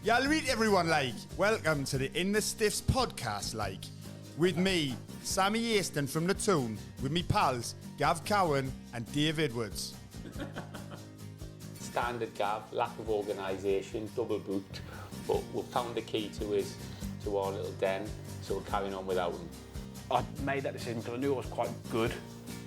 Y'all read everyone like. Welcome to the In the Stiffs podcast like. With me, Sammy Easton from the Toon, with me pals, Gav Cowan and Dave Edwards. Standard Gav, lack of organisation, double booked, but we've found the key to our little den, so we're carrying on without him. I made that decision because I knew I was quite good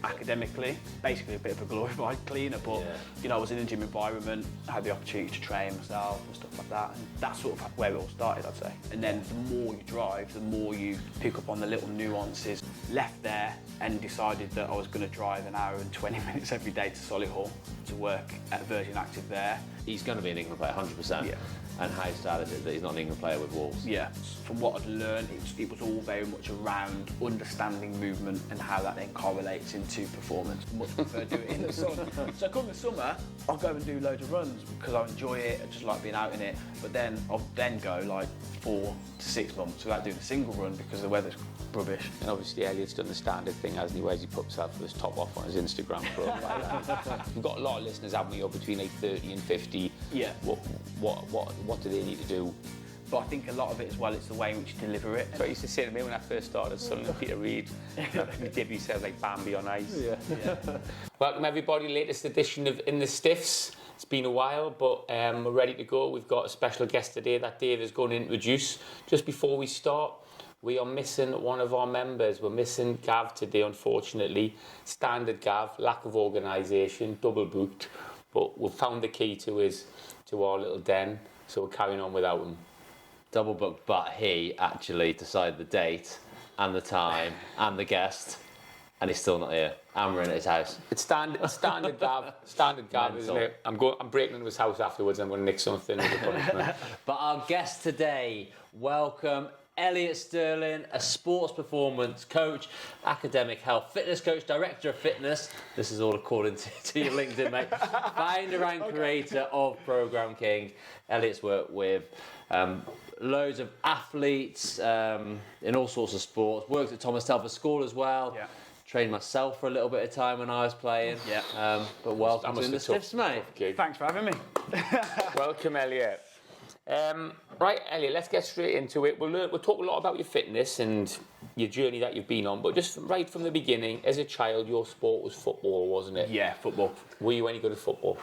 academically, basically a bit of a glorified cleaner, but you know, I was in a gym environment, I had the opportunity to train myself and stuff like that, and that's sort of where it all started, I'd say. And then the more you drive, the more you pick up on the little nuances. Left there and decided that I was going to drive an hour and 20 minutes every day to Solihull to work at Virgin Active there. He's going to be an England player, 100%. Yeah. And how sad is it that he's not an England player with Wolves? Yeah, from what I'd learned, it was all very much around understanding movement and how that then correlates into performance. Much prefer doing it in the sun. So come the summer, I'll go and do loads of runs because I enjoy it, I just like being out in it. But then I'll then go like 4 to 6 months without doing a single run because the weather's rubbish. And obviously Elliot's done the standard thing, hasn't he, where he put himself with his top off on his Instagram for like that. We've got a lot of listeners, haven't we, between like 30 and 50. Yeah. What do they need to do? But I think a lot of it as well, it's the way in which you deliver it. So I used to say to me when I first started, son of Peter Reid, he did himself like Bambi on ice. Yeah. Welcome everybody, latest edition of In the Stiffs. It's been a while, but we're ready to go. We've got a special guest today that Dave is going to introduce. Just before we start, we are missing one of our members. We're missing Gav today, unfortunately. Standard Gav, lack of organisation, double booked. But we've found the key to our little den, so we're carrying on without him. Double booked, but he actually decided the date and the time and the guest, and he's still not here. And we're in his house. It's standard Gav, isn't it? I'm breaking into his house afterwards. I'm going to nick something as a punishment. But our guest today, welcome Elliot Sterling, a sports performance coach, academic health fitness coach, director of fitness. This is all according to your LinkedIn, mate. Founder and creator of Program King. Elliot's worked with loads of athletes in all sorts of sports. Worked at Thomas Telford School as well. Yeah. Trained myself for a little bit of time when I was playing. Yeah. But welcome to In the Stiffs, mate. Thanks for having me. Welcome, Elliot. Right, Elliot, let's get straight into it. We'll talk a lot about your fitness and your journey that you've been on, but just right from the beginning, as a child, your sport was football, wasn't it? Yeah, football. Were you any good at football?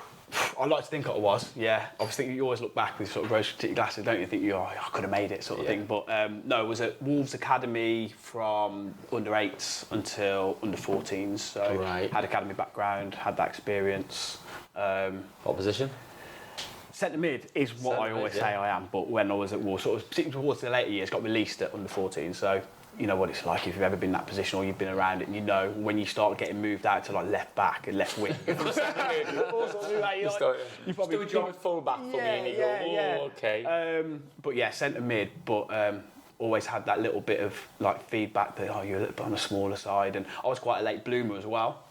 I like to think I was, yeah. Obviously, you always look back with sort of rose-tinted glasses, don't you? Think I could have made it, sort of thing. But no, it was at Wolves Academy from under 8s until under 14s. So had academy background, had that experience. What position? Centre mid is what I always say I am, but when I was at Wolves, sort of particularly towards the later years, got released at under 14. So you know what it's like if you've ever been in that position or you've been around it, and you know when you start getting moved out to like left back and left wing. You probably do a job at full back for me, and you go, okay. But yeah, centre mid, but always had that little bit of like feedback that you're a little bit on the smaller side, and I was quite a late bloomer as well.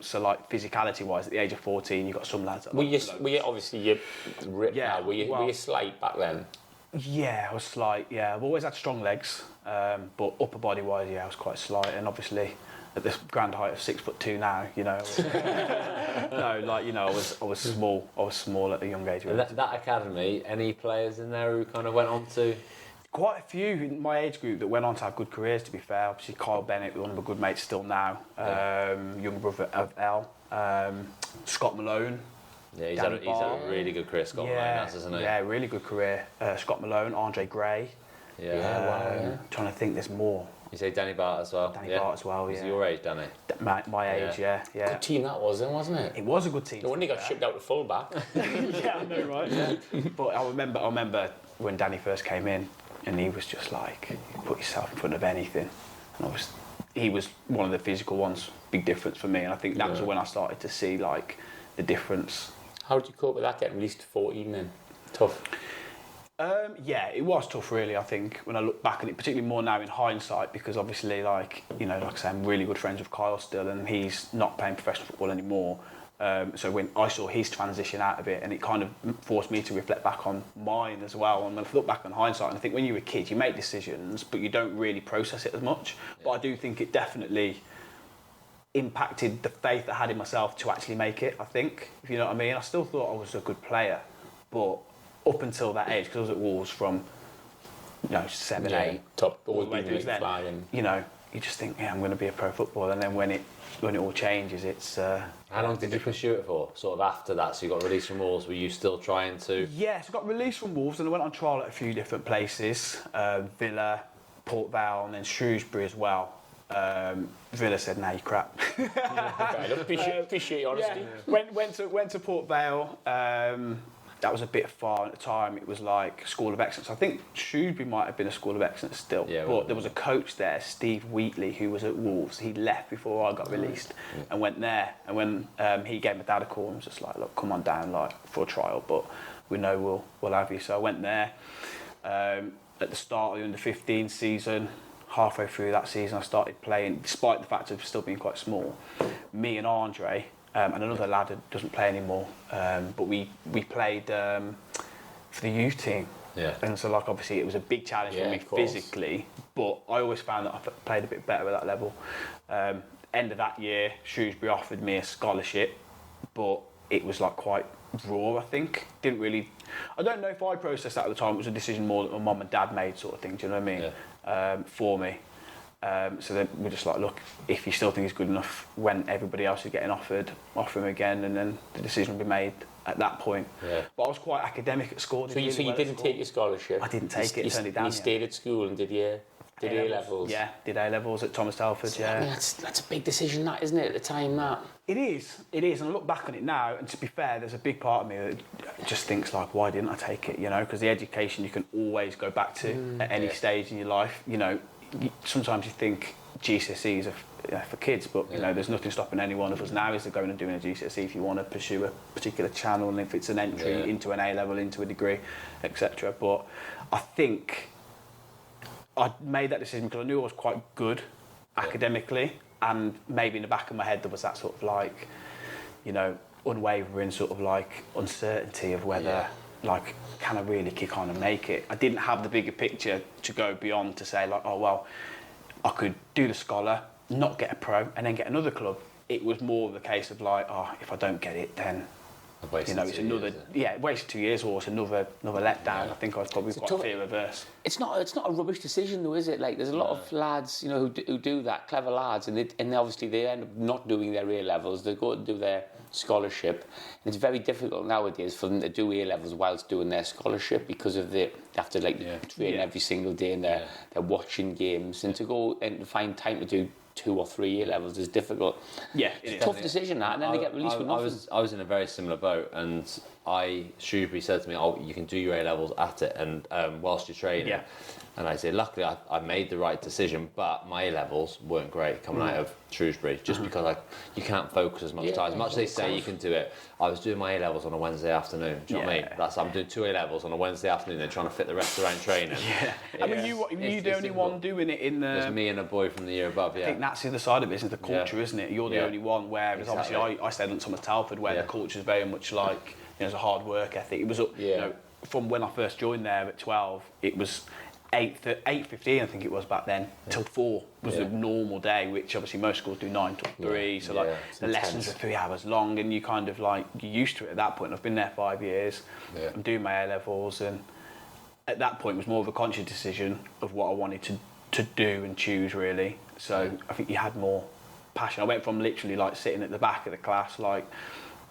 So like physicality wise, at the age of 14, you got some lads. That were you obviously you're ripped now? Were you slight back then? Yeah, I was slight. Yeah, I've always had strong legs, but upper body wise, yeah, I was quite slight. And obviously, at this grand height of 6'2" now, you know, I was small. I was small at a young age. That academy, any players in there who kind of went on to? Quite a few in my age group that went on to have good careers, to be fair. Obviously, Kyle Bennett, one of my good mates still now. Young brother of El. Scott Malone. Yeah, he's had a really good career, Scott Malone, hasn't he? Yeah, really good career. Scott Malone, Andre Gray. Trying to think there's more. You say Danny Bart as well? Danny Bart as well, yeah. Was your age, Danny? My age, yeah. Good team that was, wasn't it? It was a good team. No wonder he got shipped out to full back. Yeah, I know, right? Yeah. But I remember when Danny first came in, and he was just like, you put yourself in front of anything. And he was one of the physical ones, big difference for me. And I think that was when I started to see like the difference. How did you cope with that, getting released to 14 then? Tough? Yeah, it was tough really, I think, when I look back at it, particularly more now in hindsight, because obviously, like I say, I'm really good friends with Kyle still, and he's not playing professional football anymore. So when I saw his transition out of it, and it kind of forced me to reflect back on mine as well. And when I look back on hindsight, and I think when you're a kid, you make decisions, but you don't really process it as much. Yeah. But I do think it definitely impacted the faith I had in myself to actually make it, I think, if you know what I mean. I still thought I was a good player, but up until that age, because I was at Wolves from 7, 8, top, all always the way been through really then. flying. You just think, I'm going to be a pro footballer, and then when it all changes, it's. How long did you pursue it for? Sort of after that, so you got released from Wolves. Were you still trying to? Yes, I got released from Wolves, and I went on trial at a few different places, Villa, Port Vale, and then Shrewsbury as well. Villa said, "Nah, you crap." Appreciate your honesty. Yeah. Went to Port Vale. That was a bit far at the time. It was like School of Excellence. I think Shrewsbury might have been a School of Excellence still. Yeah, but there was a coach there, Steve Wheatley, who was at Wolves. He left before I got released and went there. And when he gave my dad a call and was just like, "Look, come on down for a trial, but we know we'll have you." So I went there at the start of the under-15 season. Halfway through that season, I started playing, despite the fact of still being quite small. Me and Andre, and another lad who doesn't play anymore, but we played for the youth team. Yeah. And so, obviously, it was a big challenge for me physically, but I always found that I played a bit better at that level. End of that year, Shrewsbury offered me a scholarship, but it was quite raw, I think. I don't know if I processed that at the time. It was a decision more that my mum and dad made, sort of thing. Do you know what I mean? Yeah. For me. So then we're just look, if you still think he's good enough when everybody else is getting offered, offer him again, and then the decision will be made at that point. Yeah. But I was quite academic at school. So you didn't take your scholarship? I didn't take it, turned it down. You stayed at school and did A-levels? Yeah, did A-levels at Thomas Telford, I mean, that's a big decision, that, isn't it, at the time, that? It is, and I look back on it now, and to be fair, there's a big part of me that just thinks why didn't I take it, because the education you can always go back to at any stage in your life. Sometimes you think GCSEs are for kids, but there's nothing stopping any one of us now is going and doing a GCSE if you want to pursue a particular channel, and if it's an entry into an A-level, into a degree, etc. But I think I made that decision because I knew I was quite good academically, and maybe in the back of my head there was that sort of unwavering sort of uncertainty of whether can I really kick on and make it. I didn't have the bigger picture to go beyond to say I could do the scholar, not get a pro, and then get another club. It was more of the case of if I don't get it, then it's another wasted 2 years, or it's another letdown. I think I was probably quite fear averse. It's not a rubbish decision though, is it? There's a lot of lads who do that, clever lads, and obviously they end up not doing their A-levels. They go and do their scholarship, and it's very difficult nowadays for them to do A-levels whilst doing their scholarship because of they have to train every single day, and they're watching games, and to go and find time to do 2 or 3 A-levels is difficult. Yeah, it's a tough decision, that, and then they get released with nothing. I was in a very similar boat, and Shrewsbury said to me, "Oh, you can do your A-levels at it, and whilst you're training." Yeah. And I said, luckily, I made the right decision, but my A-levels weren't great coming out of Shrewsbury, just because you can't focus as much time. As much as they say you can do it, I was doing my A-levels on a Wednesday afternoon. Do you know what I mean? I'm doing 2 A-levels on a Wednesday afternoon, then trying to fit the rest around training. I mean, you're the only one doing it in the... There's me and a boy from the year above, I think that's the other side of it, isn't the culture, isn't it? You're the only one, whereas obviously I stayed at Thomas Telford, where the culture is very much there's a hard work ethic. It was from when I first joined there at 12, it was 8:15, I think it was back then, till 4 was a normal day, which obviously most schools do 9 till 3. So the lessons are 3 hours long, and you kind of you're used to it at that point. I've been there 5 years. I'm doing my A-levels, and at that point it was more of a conscious decision of what I wanted to do and choose, really. So I think you had more passion. I went from literally sitting at the back of the class,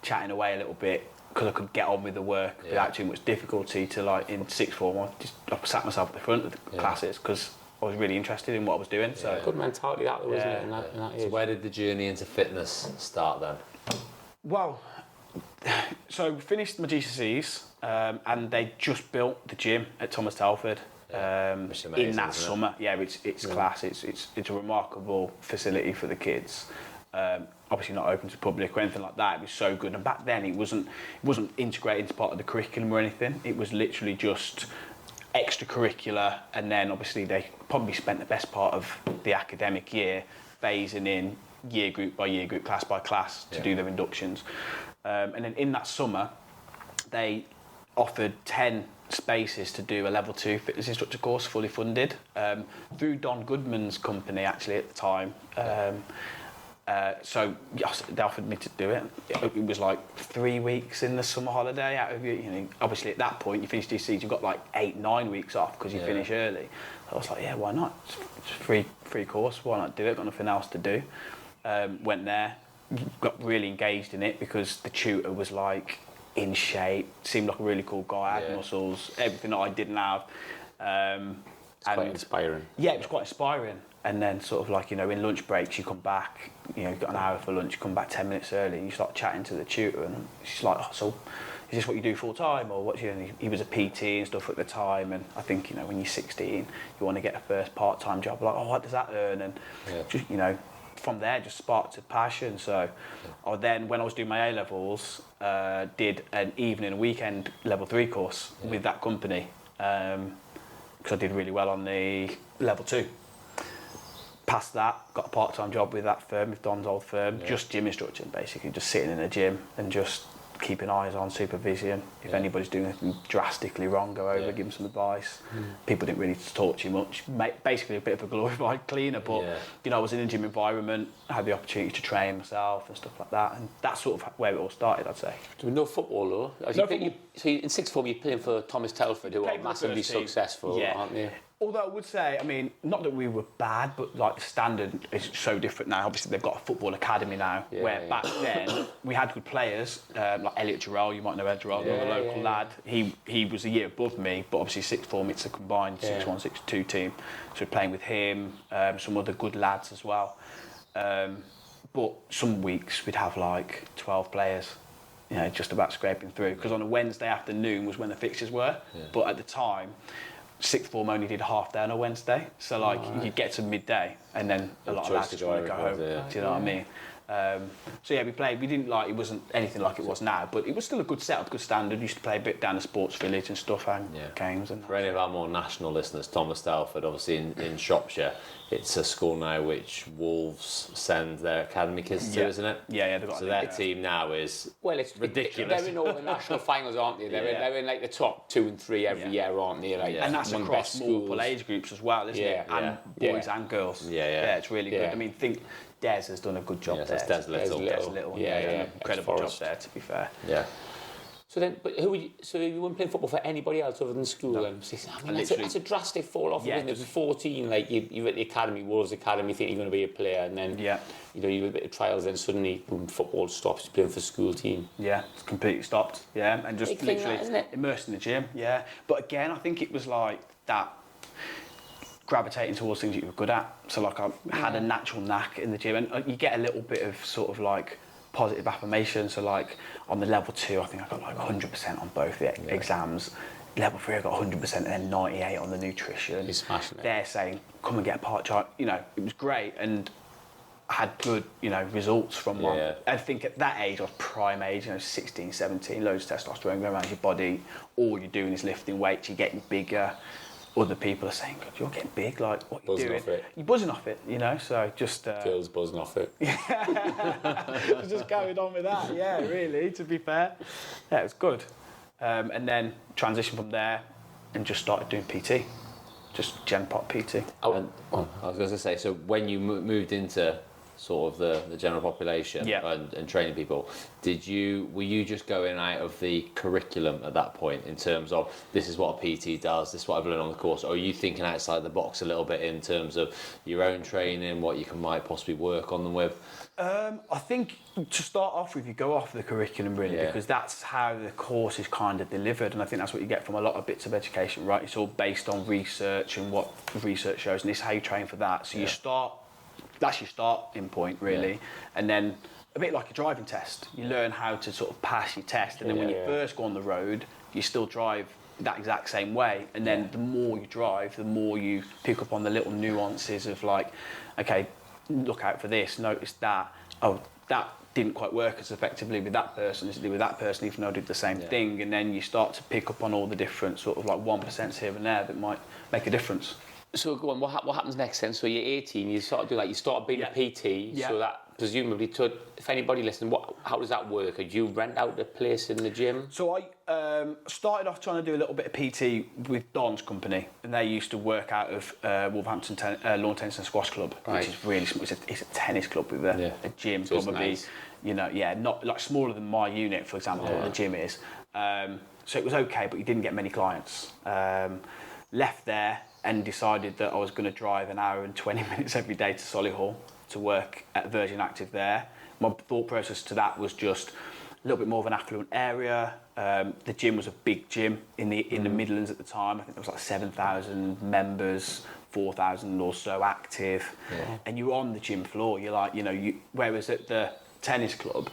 chatting away a little bit, because I could get on with the work without too much difficulty, to in sixth form I sat myself at the front of the classes because I was really interested in what I was doing. So good mentality that though, isn't it? In that age. So where did the journey into fitness start then? Well, so finished my GCSEs, and they just built the gym at Thomas Telford amazing, in that summer. Yeah, it's class. It's a remarkable facility for the kids. Obviously not open to public or anything like that. It was so good, and back then it wasn't integrated into part of the curriculum or anything. It was literally just extracurricular, and then obviously they probably spent the best part of the academic year phasing in year group by year group, class by class to do their inductions. And then in that summer, they offered 10 spaces to do a level 2 fitness instructor course, fully funded, through Don Goodman's company actually at the time. So yes, they offered me to do it. It was like 3 weeks in the summer holiday out of obviously at that point you finish these seeds, you've got like 8-9 weeks off because you finish early. So I was like, yeah, why not? It's free course, why not do it? Got nothing else to do. Went there, got really engaged in it because the tutor was like in shape, seemed like a really cool guy, had muscles, everything that I didn't have. It's quite inspiring. Yeah, it was quite inspiring. And then sort of like, in lunch breaks, you come back, you've got an hour for lunch, you come back 10 minutes early, and you start chatting to the tutor, and she's like, oh, so is this what you do full time, or what's he was a PT and stuff at the time, and I think, when you're 16, you want to get a first part-time job, like, oh, what does that earn? And just, from there, just sparked a passion. So I then, when I was doing my A-levels, did an evening and weekend level 3 course with that company, because I did really well on the level 2. Passed that, got a part-time job with that firm, with Don's old firm, just gym instructing, basically, just sitting in a gym and just keeping eyes on, supervision. If anybody's doing anything drastically wrong, go over, give them some advice. People didn't really talk too much. Basically a bit of a glorified cleaner, but I was in a gym environment, I had the opportunity to train myself and stuff like that, and that's sort of where it all started, I'd say. There was no football though. So in sixth form you're playing for Thomas Telford, who are massively successful, aren't they? Although I would say, not that we were bad, but like the standard is so different now. Obviously, they've got a football academy now, where back then we had good players, like Elliot Jarrell. You might know Elliot Jarrell, the local lad. He was a year above me, but obviously sixth form, it's a combined 6-1, 6-2 team. So we're playing with him, some other good lads as well. But some weeks we'd have like 12 players. Just about scraping through. Because on a Wednesday afternoon was when the fixtures were. But at the time, sixth form only did a half day on a Wednesday, so like you'd get to midday and then a lot of lads just want to go home. Do you know what I mean? So yeah, we played. We didn't it wasn't anything like it was now, but it was still a good setup, good standard. Used to play a bit down the Sports Village and stuff, and games. And for any of our more national listeners, Thomas Telford, obviously in Shropshire, it's a school now which Wolves send their academy kids to, isn't it? Yeah, they've got. So their team now is it's ridiculous. They're in all the national finals, aren't they? They're in like the top 2 and 3 every year, aren't they? Like, and that's across multiple age groups as well, isn't it? And boys and girls. Yeah, it's really good. I mean, Des has done a good job there. Des Little. Incredible job there, to be fair. Yeah. So then, but you weren't playing football for anybody else other than school? No. I mean, that's a drastic fall off. Isn't it? From 14, like you're at the academy, Wolves Academy, think you're going to be a player, and then you do a bit of trials, then suddenly boom, football stops. You're playing for school team. Yeah, it's completely stopped. Yeah, and just literally immersed in the gym. Yeah, but again, I think it was like that. Gravitating towards things that you were good at. So like I had a natural knack in the gym, and you get a little bit of sort of like positive affirmation. So like on the level 2, I think I got like 100% on both the exams. Level 3, I got 100% and then 98 on the nutrition. He's smashing it. They're saying, come and get a part-time. It was great, and I had good, results from one. Yeah. I think at that age, I was prime age, 16, 17, loads of testosterone going around your body. All you're doing is lifting weights, you're getting bigger. Other people are saying, God, you're getting big, like, what are you doing? Off it. You're buzzing off it, so just... Girls buzzing off it. Just carried on with that, really, to be fair. Yeah, it was good. And then transitioned from there and just started doing PT. Just Gen Pop PT. I was going to say, so when you moved into sort of the general population and training people, were you just going out of the curriculum at that point in terms of this is what a PT does, this is what I've learned on the course, or are you thinking outside the box a little bit in terms of your own training, what you might possibly work on them with? I think to start off with, you go off the curriculum really, because that's how the course is kind of delivered, and I think that's what you get from a lot of bits of education, right? It's all based on research and what research shows, and this is how you train for that. So you start. That's your starting point, really. And then, a bit like a driving test, you learn how to sort of pass your test. And then when you first go on the road, you still drive that exact same way. And then the more you drive, the more you pick up on the little nuances of like, okay, look out for this, notice that. Oh, that didn't quite work as effectively with that person as it did with that person, even though I did the same thing. And then you start to pick up on all the different sort of like 1% here and there that might make a difference. So go on, what happens next then? So you're 18, you start being a PT, so that presumably, if anybody listening, how does that work? Do you rent out a place in the gym? So I started off trying to do a little bit of PT with Don's company, and they used to work out of Wolverhampton Lawn Tennis and Squash Club, which is really small. It's a tennis club with a gym, so probably, nice. Not like smaller than my unit, for example, the gym is. So it was okay, but you didn't get many clients. Left there and decided that I was going to drive an hour and 20 minutes every day to Solihull to work at Virgin Active there. My thought process to that was just a little bit more of an affluent area. The gym was a big gym in the Midlands at the time. I think there was like 7,000 members, 4,000 or so active, and you're on the gym floor. You're like, whereas at the tennis club,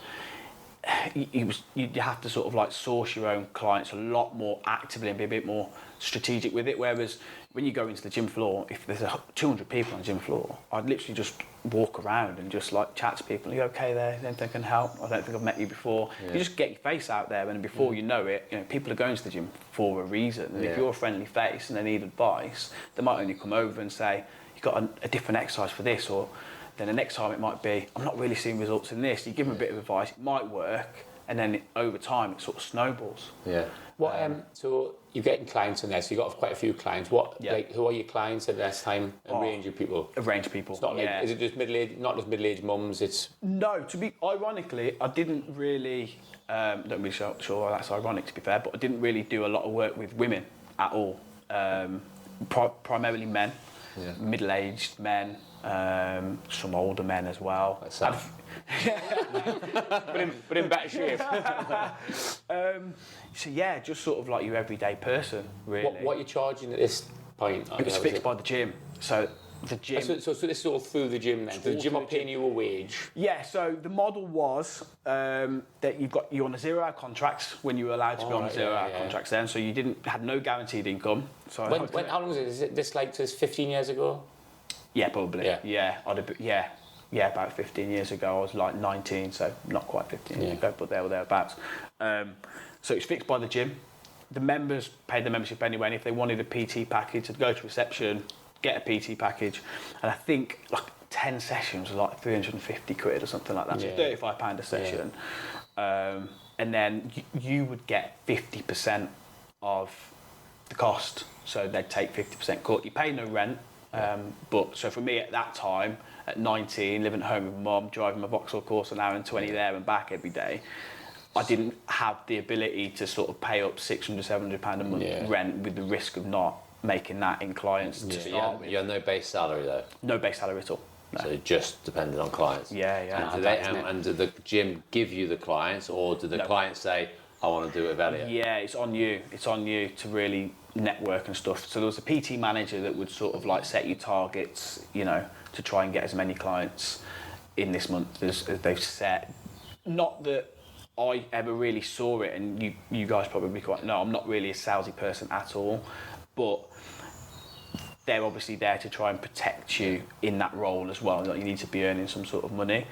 you have to sort of like source your own clients a lot more actively and be a bit more strategic with it. Whereas when you go into the gym floor, if there's 200 people on the gym floor, I'd literally just walk around and just like chat to people. Are you okay there? Anything I can help? I don't think I've met you before. You just get your face out there, and before you know it, people are going to the gym for a reason. And if you're a friendly face and they need advice, they might only come over and say, you've got a different exercise for this, or then the next time it might be, I'm not really seeing results in this. You give them a bit of advice, it might work, and then over time it sort of snowballs. Yeah. So you're getting clients in there, so you've got quite a few clients. Who are your clients at this time? A range of people? A range of people, it's not like, is it just middle-aged, not just middle-aged mums, it's... No, ironically, I didn't really, don't really sure that's ironic to be fair, but I didn't really do a lot of work with women at all. Primarily men, middle-aged men, some older men as well. but in better shape. So yeah, just sort of like your everyday person, really. What are you charging at this point? It was fixed by the gym. So the gym. So this is all through the gym then. So the gym are paying you a wage. Yeah. So the model was that you're on a 0-hour contract when you were allowed to be on a 0-hour contracts then. So you had no guaranteed income. So how long is it? Is it this like 15 years ago? Yeah, probably. Yeah. About 15 years ago. I was like 19, so not quite 15 years ago, but there or thereabouts. So it's fixed by the gym. The members paid the membership anyway, and if they wanted a PT package, they'd go to reception, get a PT package, and I think like 10 sessions were like 350 quid or something like that, so £35 a session. And then you would get 50% of the cost, so they'd take 50% cut. You pay no rent, but so for me at that time, at 19, living at home with mum, driving my Vauxhall course an hour and 20 there and back every day, I didn't have the ability to sort of pay up £600, £700 a month rent with the risk of not making that in clients to start with. You had no base salary though? No base salary at all. No. So it just depended on clients? Yeah. And did the gym give you the clients, or did the clients say, I want to do it with Elliot? Yeah, it's on you. It's on you to really network and stuff. So there was a PT manager that would sort of like set you targets, to try and get as many clients in this month as they've set. Not that I ever really saw it, and you guys probably quite know, I'm not really a salesy person at all, but they're obviously there to try and protect you in that role as well. Like you need to be earning some sort of money.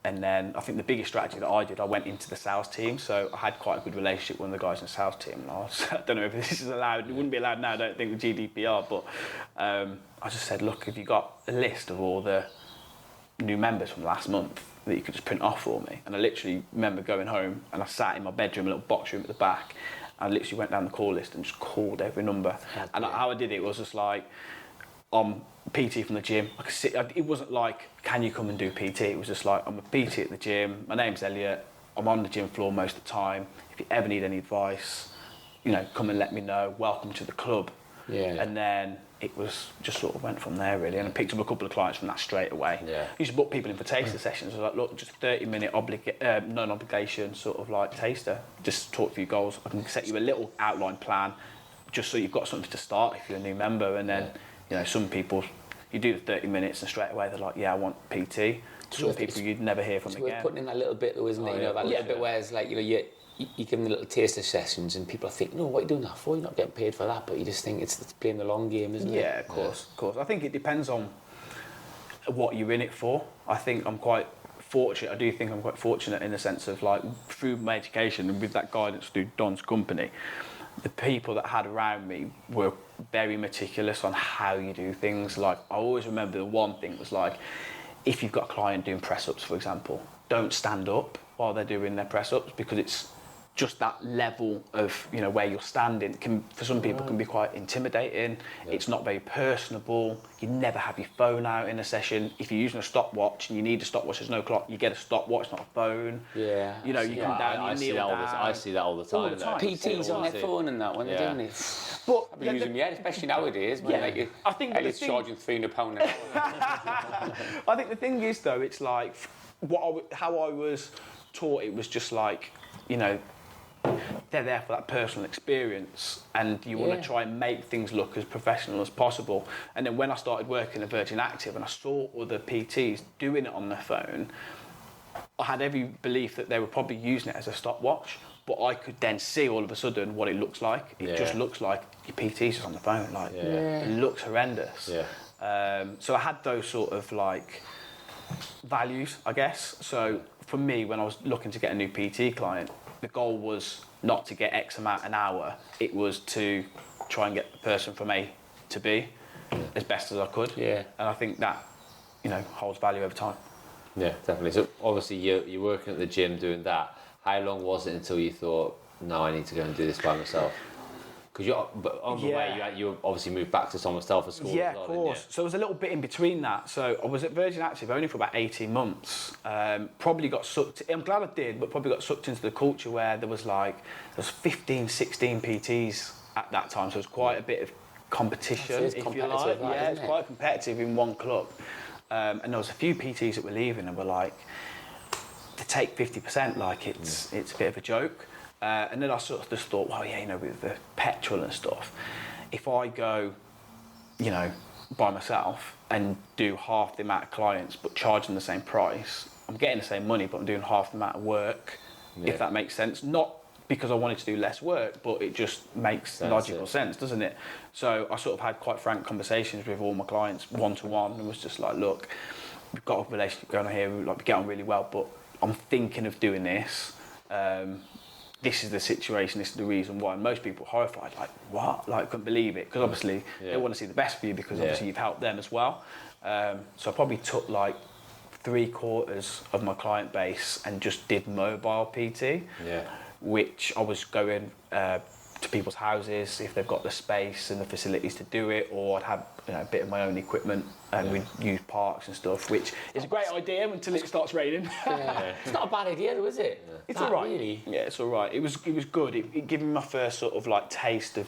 And then I think the biggest strategy that I did, I went into the sales team. So I had quite a good relationship with one of the guys in the sales team. And I don't know if this is allowed. It wouldn't be allowed now, I don't think, with GDPR. But I just said, look, have you got a list of all the new members from last month that you could just print off for me? And I literally remember going home and I sat in my bedroom, a little box room at the back. I literally went down the call list and just called every number. And how I did it was just like, I'm PT from the gym. I could sit, it wasn't like, can you come and do PT? It was just like, I'm a PT at the gym. My name's Elliot. I'm on the gym floor most of the time. If you ever need any advice, come and let me know. Welcome to the club. Yeah. And then it was just sort of went from there really. And I picked up a couple of clients from that straight away. Yeah. I used to book people in for taster sessions. I was like, look, just 30-minute non-obligation sort of like taster. Just talk through your goals. I can set you a little outline plan just so you've got something to start if you're a new member. And then, some people, you do the 30 minutes and straight away they're like, yeah, I want PT. Some people you'd never hear from again. We're putting in that little bit though, isn't it? That little bit where it's like, you give them the little taster sessions and people think, no, what are you doing that for? You're not getting paid for that, but you just think it's playing the long game, isn't it? Yeah, of course. I think it depends on what you're in it for. I think I'm quite fortunate. I do think I'm quite fortunate in the sense of like through my education and with that guidance through Don's company, the people that I had around me were very meticulous on how you do things. Like I always remember the one thing was like, if you've got a client doing press-ups, for example, don't stand up while they're doing their press-ups, because it's just that level of, you know, where you're standing can, for some people, can be quite intimidating. Yeah. It's not very personable. You never have your phone out in a session. If you're using a stopwatch and you need a stopwatch, there's no clock, you get a stopwatch, not a phone. Yeah. You know, you come down, you kneel down. I see that all the time. All the time. PTs on their phone and that when they're doing it. But I've been using them yet, especially nowadays. When like, I think Elliot's charging £300 an hour. I think the thing is, though, it's like how I was taught. It was just like, you know, they're there for that personal experience, and you want to try and make things look as professional as possible. And then when I started working at Virgin Active and I saw other PTs doing it on their phone, I had every belief that they were probably using it as a stopwatch, but I could then see all of a sudden what it looks like. It just looks like your PT's just on the phone. Like, it looks horrendous. So I had those sort of like values, I guess. So for me, when I was looking to get a new PT client, the goal was not to get X amount an hour. It was to try and get the person from A to B as best as I could. Yeah. And I think that, you know, holds value over time. Yeah, definitely. So obviously you're working at the gym doing that. How long was it until you thought, no, I need to go and do this by myself? Because on the way, you obviously moved back to Thomas Telford School. Yeah, as well, of course. So there was a little bit in between that. So I was at Virgin Active only for about 18 months. Probably got sucked, I'm glad I did, but probably got sucked into the culture where there was 15, 16 PTs at that time. So it was quite a bit of competition, if you like. Yeah, it's quite competitive in one club. And there was a few PTs that were leaving and were like, to take 50%, like it's a bit of a joke. And then I sort of just thought, well, yeah, you know, with the petrol and stuff, if I go, you know, by myself and do half the amount of clients but charge them the same price, I'm getting the same money, but I'm doing half the amount of work, if that makes sense. Not because I wanted to do less work, but it just makes logical sense, doesn't it? So I sort of had quite frank conversations with all my clients one-to-one and was just like, look, we've got a relationship going on here, we get on really well, but I'm thinking of doing this. This is the situation, this is the reason why. And most people are horrified, like, what? Like, couldn't believe it. Because obviously they want to see the best for you because obviously you've helped them as well. So I probably took like 3/4 of my client base and just did mobile PT, which I was going to people's houses if they've got the space and the facilities to do it, or I'd have, you know, a bit of my own equipment and we'd use parks and stuff, which is a great idea until it starts raining. It's not a bad idea though, is it? It's all right. Really? Yeah, it's all right. It was good. It gave me my first sort of like taste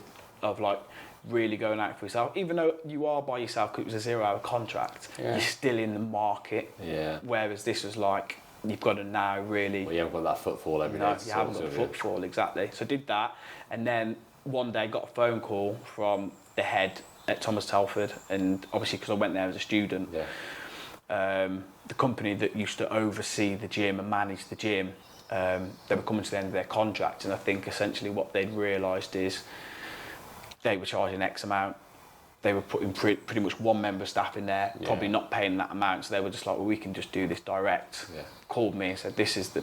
of like really going out for yourself. Even though you are by yourself, because it was a 0-hour contract, you're still in the market. Yeah. Whereas this was like, you've got to now really... Well, you haven't got that footfall every day. No, you haven't got the footfall, exactly. So I did that, and then one day got a phone call from the head at Thomas Telford, and obviously because I went there as a student, the company that used to oversee the gym and manage the gym, they were coming to the end of their contract, and I think essentially what they'd realised is they were charging X amount. They were putting pretty much one member of staff in there, probably not paying that amount. So they were just like, well, we can just do this direct. Yeah. Called me and said, this is the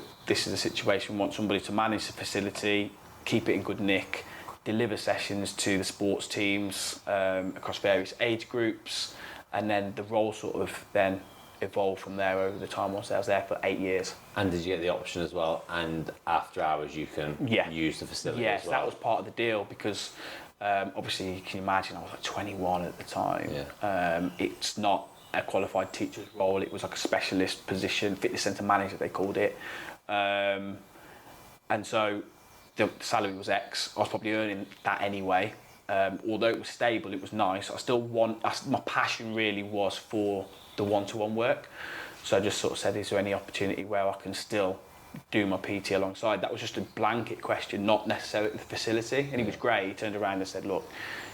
situation. We want somebody to manage the facility, keep it in good nick, deliver sessions to the sports teams across various age groups, and then the role sort of then evolved from there over the time. I was there for 8 years. And did you get the option as well? And after hours, you can use the facility as well? Yes, that was part of the deal because. Obviously, you can imagine I was like 21 at the time. Yeah. It's not a qualified teacher's role. It was like a specialist position, fitness centre manager they called it. And so the salary was X. I was probably earning that anyway. Although it was stable, it was nice. My passion really was for the one-to-one work. So I just sort of said, is there any opportunity where I can still do my PT alongside? That was just a blanket question, not necessarily the facility. And he was great. He turned around and said, look,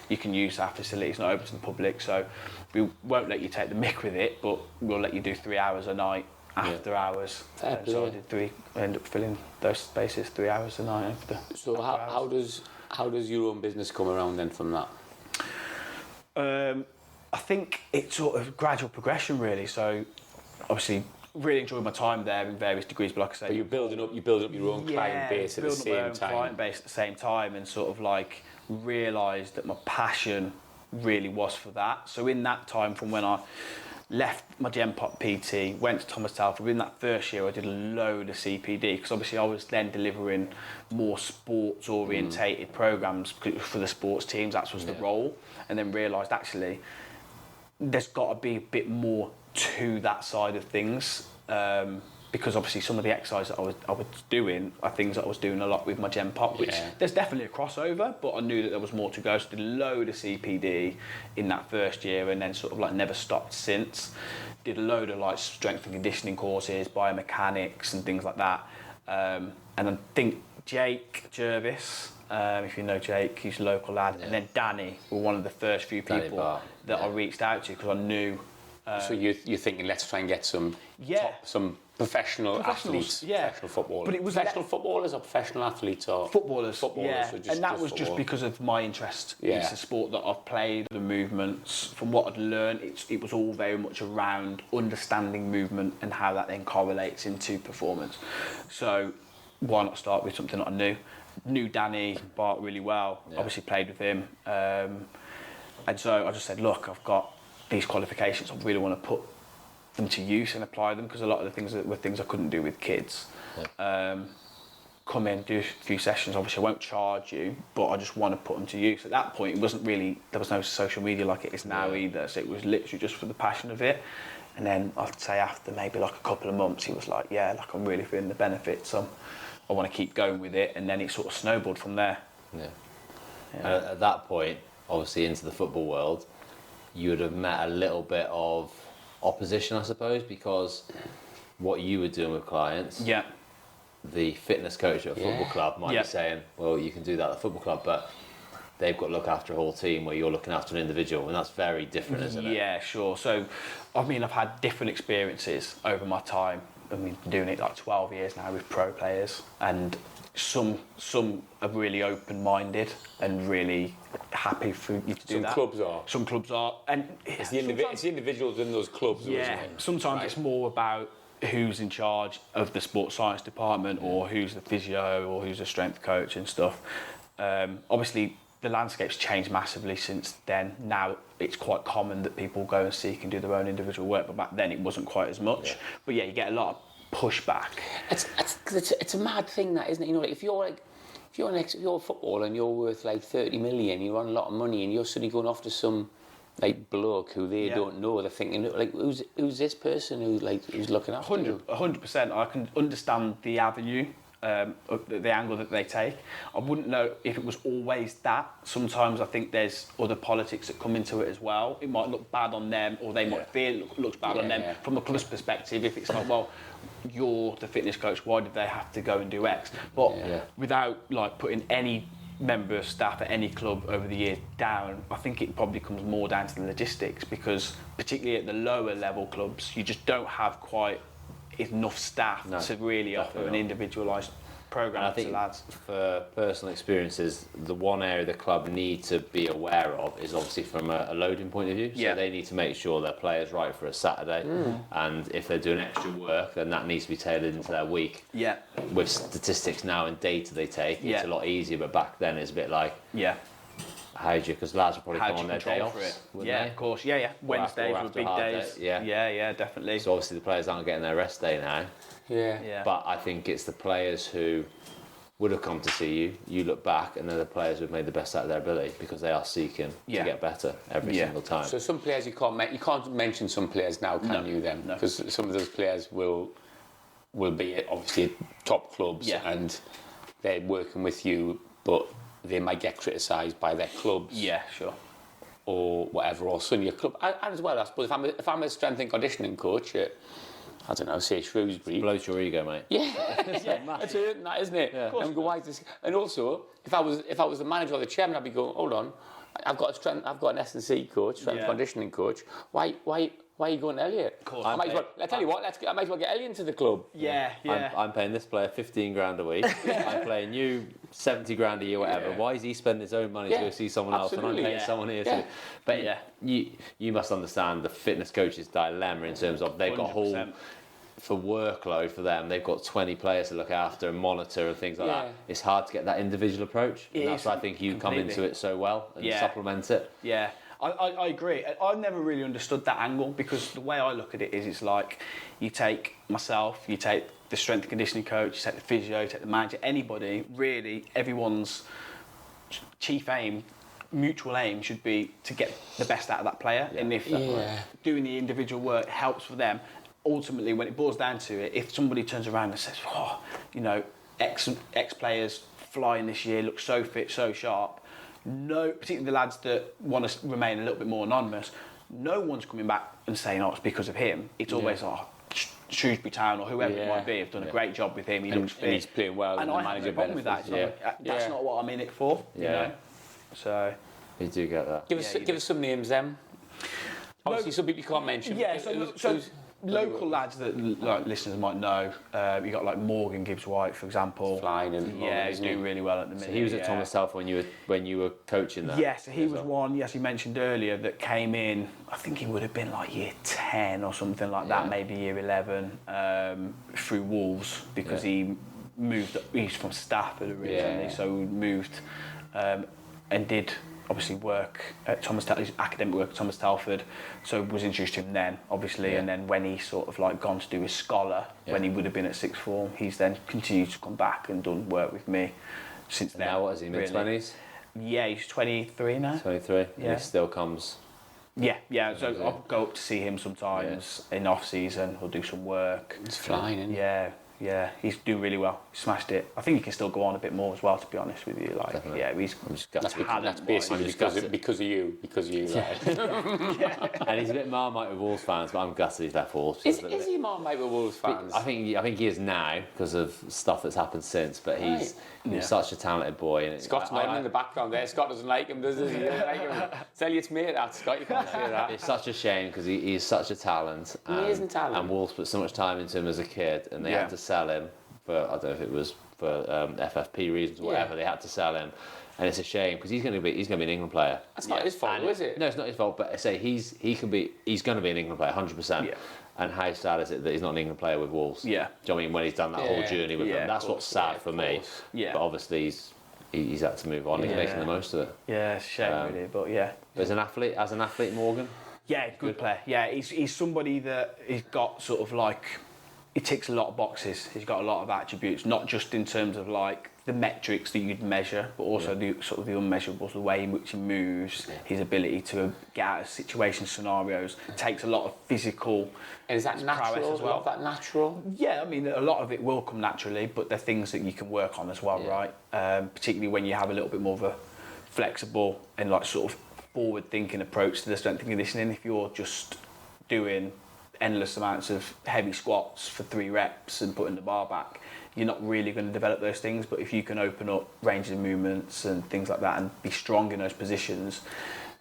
you can use our facility, it's not open to the public, so we won't let you take the mick with it, but we'll let you do 3 hours a night after hours. So I did 3. I ended up filling those spaces 3 hours a night after. So how does your own business come around then from that? I think it's sort of gradual progression really. So obviously really enjoyed my time there in various degrees, but like I say, but you're building up your own client base at the same time. Client base at the same time, and sort of like realised that my passion really was for that. So in that time, from when I left my Gen Pop PT, went to Thomas Telford. Within that first year, I did a load of CPD because obviously I was then delivering more sports orientated programs for the sports teams. That was the role, and then realised actually there's got to be a bit more to that side of things. Because obviously some of the exercises that I was doing are things that I was doing a lot with my Gen Pop, which there's definitely a crossover, but I knew that there was more to go. So I did a load of CPD in that first year and then sort of like never stopped since. Did a load of like strength and conditioning courses, biomechanics and things like that. And I think Jake Jervis, if you know Jake, he's a local lad, and then Danny were one of the first few people that I reached out to because I knew. So you're thinking, let's try and get some some professional athletes, professional footballers. But it was professional footballers or professional athletes or footballers. Yeah, so and that was just because of my interest. It's a sport that I've played, the movements. From what I'd learned, it was all very much around understanding movement and how that then correlates into performance. So why not start with something that I knew Danny Bart really well. Obviously played with him, and so I just said, look, I've got these qualifications. I really want to put them to use and apply them because a lot of the things were things I couldn't do with kids. Come in, do a few sessions. Obviously, I won't charge you, but I just want to put them to use. At that point, it wasn't really, there was no social media like it is now either. So it was literally just for the passion of it. And then I'd say after maybe like a couple of months, he was like, yeah, like I'm really feeling the benefits. I want to keep going with it. And then it sort of snowballed from there. And at that point, obviously into the football world, you would have met a little bit of opposition, I suppose, because what you were doing with clients, the fitness coach at a football club might be saying, well, you can do that at a football club, but they've got to look after a whole team where you're looking after an individual, and that's very different, isn't it? Yeah, sure. So, I mean, I've had different experiences over my time. I mean, been doing it like 12 years now with pro players, and some are really open-minded and really happy for you to do that. Some clubs are. And it's the individuals in those clubs, isn't it? Sometimes it's more about who's in charge of the sports science department or who's the physio or who's the strength coach and stuff. Obviously, the landscape's changed massively since then. Now it's quite common that people go and seek and do their own individual work, but back then it wasn't quite as much. But yeah, you get a lot of pushback. It's a mad thing, that, isn't it? You know, like if you're a footballer and you're worth like 30 million, you're on a lot of money, and you're suddenly going off to some like bloke who they don't know. They're thinking, like, who's this person who's looking after you? 100%. I can understand the avenue, the angle that they take. I wouldn't know if it was always that. Sometimes I think there's other politics that come into it as well. It might look bad on them, or they might feel it looks bad on them from a club's perspective. If it's like, well, you're the fitness coach, why did they have to go and do X? But without like putting any member of staff at any club over the years down, I think it probably comes more down to the logistics, because particularly at the lower level clubs, you just don't have quite enough staff to really offer an individualised program to lads. For personal experiences, the one area the club need to be aware of is obviously from a loading point of view. So they need to make sure their player's right for a Saturday, and if they're doing extra work, then that needs to be tailored into their week. With statistics now and data they take, it's a lot easier, but back then it's a bit like, how do you, because lads will probably come on their day off. Of course, Wednesdays were big days. Definitely. So obviously the players aren't getting their rest day now. But I think it's the players who would have come to see you. You look back, and they're the players who've made the best out of their ability, because they are seeking to get better every single time. So some players you can't mention some players now, can you? Then because some of those players will be at obviously top clubs and they're working with you, but they might get criticised by their clubs. Or whatever, or some of your club. And as well, I suppose, if I'm a strength and conditioning coach at, I don't know, say Shrewsbury. Blows your ego, mate. It's hurting that, isn't it? And go, why is this? And also, if I was the manager or the chairman, I'd be going, hold on, I've got an S&C coach, strength and conditioning coach. Why are you going to Elliot? I might as well get Elliot into the club. I'm paying this player 15 grand a week. I'm paying you 70 grand a year, whatever. Why is he spending his own money to go see someone else, and I'm paying someone here? But you must understand the fitness coach's dilemma in terms of they've got 100%. Whole, for workload for them, they've got 20 players to look after and monitor and things like that. It's hard to get that individual approach, and that's why I think you come into it so well and supplement it. I agree. I've never really understood that angle because the way I look at it is it's like you take myself, you take the strength and conditioning coach, you take the physio, you take the manager, anybody, really, everyone's chief aim, mutual aim should be to get the best out of that player. And if doing the individual work helps for them, ultimately, when it boils down to it, if somebody turns around and says, oh, you know, X players flying this year, look so fit, so sharp, no, particularly the lads that want to remain a little bit more anonymous, no one's coming back and saying, oh, it's because of him. It's always, Shrewsbury Town or whoever it might be have done a great job with him. He looks fit. And he's playing well. And I have no problem with that. That's not what I'm in it for. You know? So You do get that. Give us some names, Obviously, some people you can't mention. Yeah, so local lads that like listeners might know. You got like Morgan Gibbs White, for example. Flying and he's doing really well at the minute. So he was at Thomas Telford when you were coaching that. Yes, he was one. Yes, you mentioned earlier that came in. I think he would have been like year 10 or something like that, maybe year 11, through Wolves because he moved. He's from Stafford originally, so he moved and did. Obviously work at Thomas Telford, academic work at Thomas Telford, so was introduced to him then, obviously, and then when he sort of like gone to do his scholar, when he would have been at sixth form, he's then continued to come back and done work with me since then. Now what is he, mid-20s? Yeah, he's 23 now. 23, and he still comes... Yeah, so I'll go up to see him sometimes in off-season, we'll do some work. He's flying, isn't he? Yeah, he's doing really well. He smashed it. I think he can still go on a bit more as well, to be honest with you. Like, Definitely. That's basically because of you. And he's a bit Marmite with Wolves fans, but I'm gutted he's left Wolves. Is he Marmite with Wolves fans? I think he is now because of stuff that's happened since. But he's such a talented boy. And Scott's nodding in the background there. Scott doesn't like him, does he? He doesn't like him. Tell you it's mate, that Scott. You can't say that. It's such a shame because he is such a talent. Amazing talent. And Wolves put so much time into him as a kid, and they had to sell him for, I don't know if it was for FFP reasons or whatever. They had to sell him, and it's a shame because he's going to be an England player. That's not his fault, is it? No, it's not his fault. But I say he's going to be an England player, 100%. Yeah. And how sad is it that he's not an England player with Wolves? Yeah. Do you know what I mean? When he's done that whole journey with them, that's what's sad for me. Yeah. But obviously he's had to move on. He's making the most of it. Yeah, it's a shame really, but yeah. But as an athlete, Morgan. Yeah, good player. Yeah, he's somebody that he's got sort of like, he ticks a lot of boxes. He's got a lot of attributes, not just in terms of like the metrics that you'd measure, but also the sort of the unmeasurables, the way in which he moves, his ability to get out of situation scenarios. Takes a lot of physical. And is that natural as well? That natural? Yeah, I mean, a lot of it will come naturally, but they're things that you can work on as well, right? Particularly when you have a little bit more of a flexible and like sort of forward-thinking approach to the strength and conditioning. If you're just doing endless amounts of heavy squats for 3 reps and putting the bar back, you're not really going to develop those things. But if you can open up ranges of movements and things like that and be strong in those positions,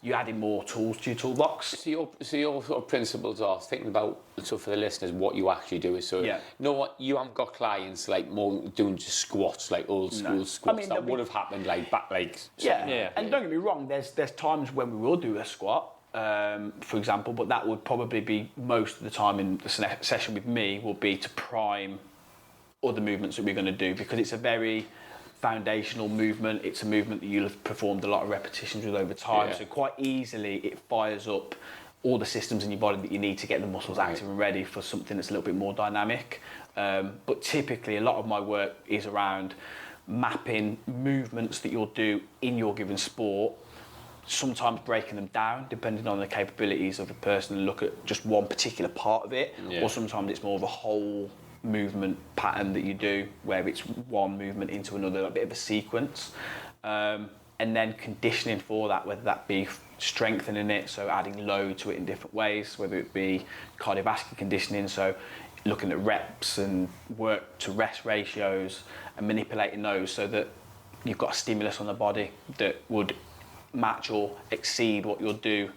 you're adding more tools to your toolbox. So your sort of principles are thinking about, so for the listeners, what you actually do is you know what, you haven't got clients like more doing just squats, like old school squats that would have happened like back like and don't get me wrong, there's times when we will do a squat, for example, but that would probably be most of the time in the session with me will be to prime other movements that we're going to do, because it's a very foundational movement. It's a movement that you'll have performed a lot of repetitions with over time, so quite easily it fires up all the systems in your body that you need to get the muscles active and ready for something that's a little bit more dynamic. But typically a lot of my work is around mapping movements that you'll do in your given sport, sometimes breaking them down depending on the capabilities of the person and look at just one particular part of it, or sometimes it's more of a whole movement pattern that you do where it's one movement into another, a bit of a sequence, and then conditioning for that, whether that be strengthening it, so adding load to it in different ways, whether it be cardiovascular conditioning, so looking at reps and work to rest ratios and manipulating those so that you've got a stimulus on the body that would match or exceed what you'll do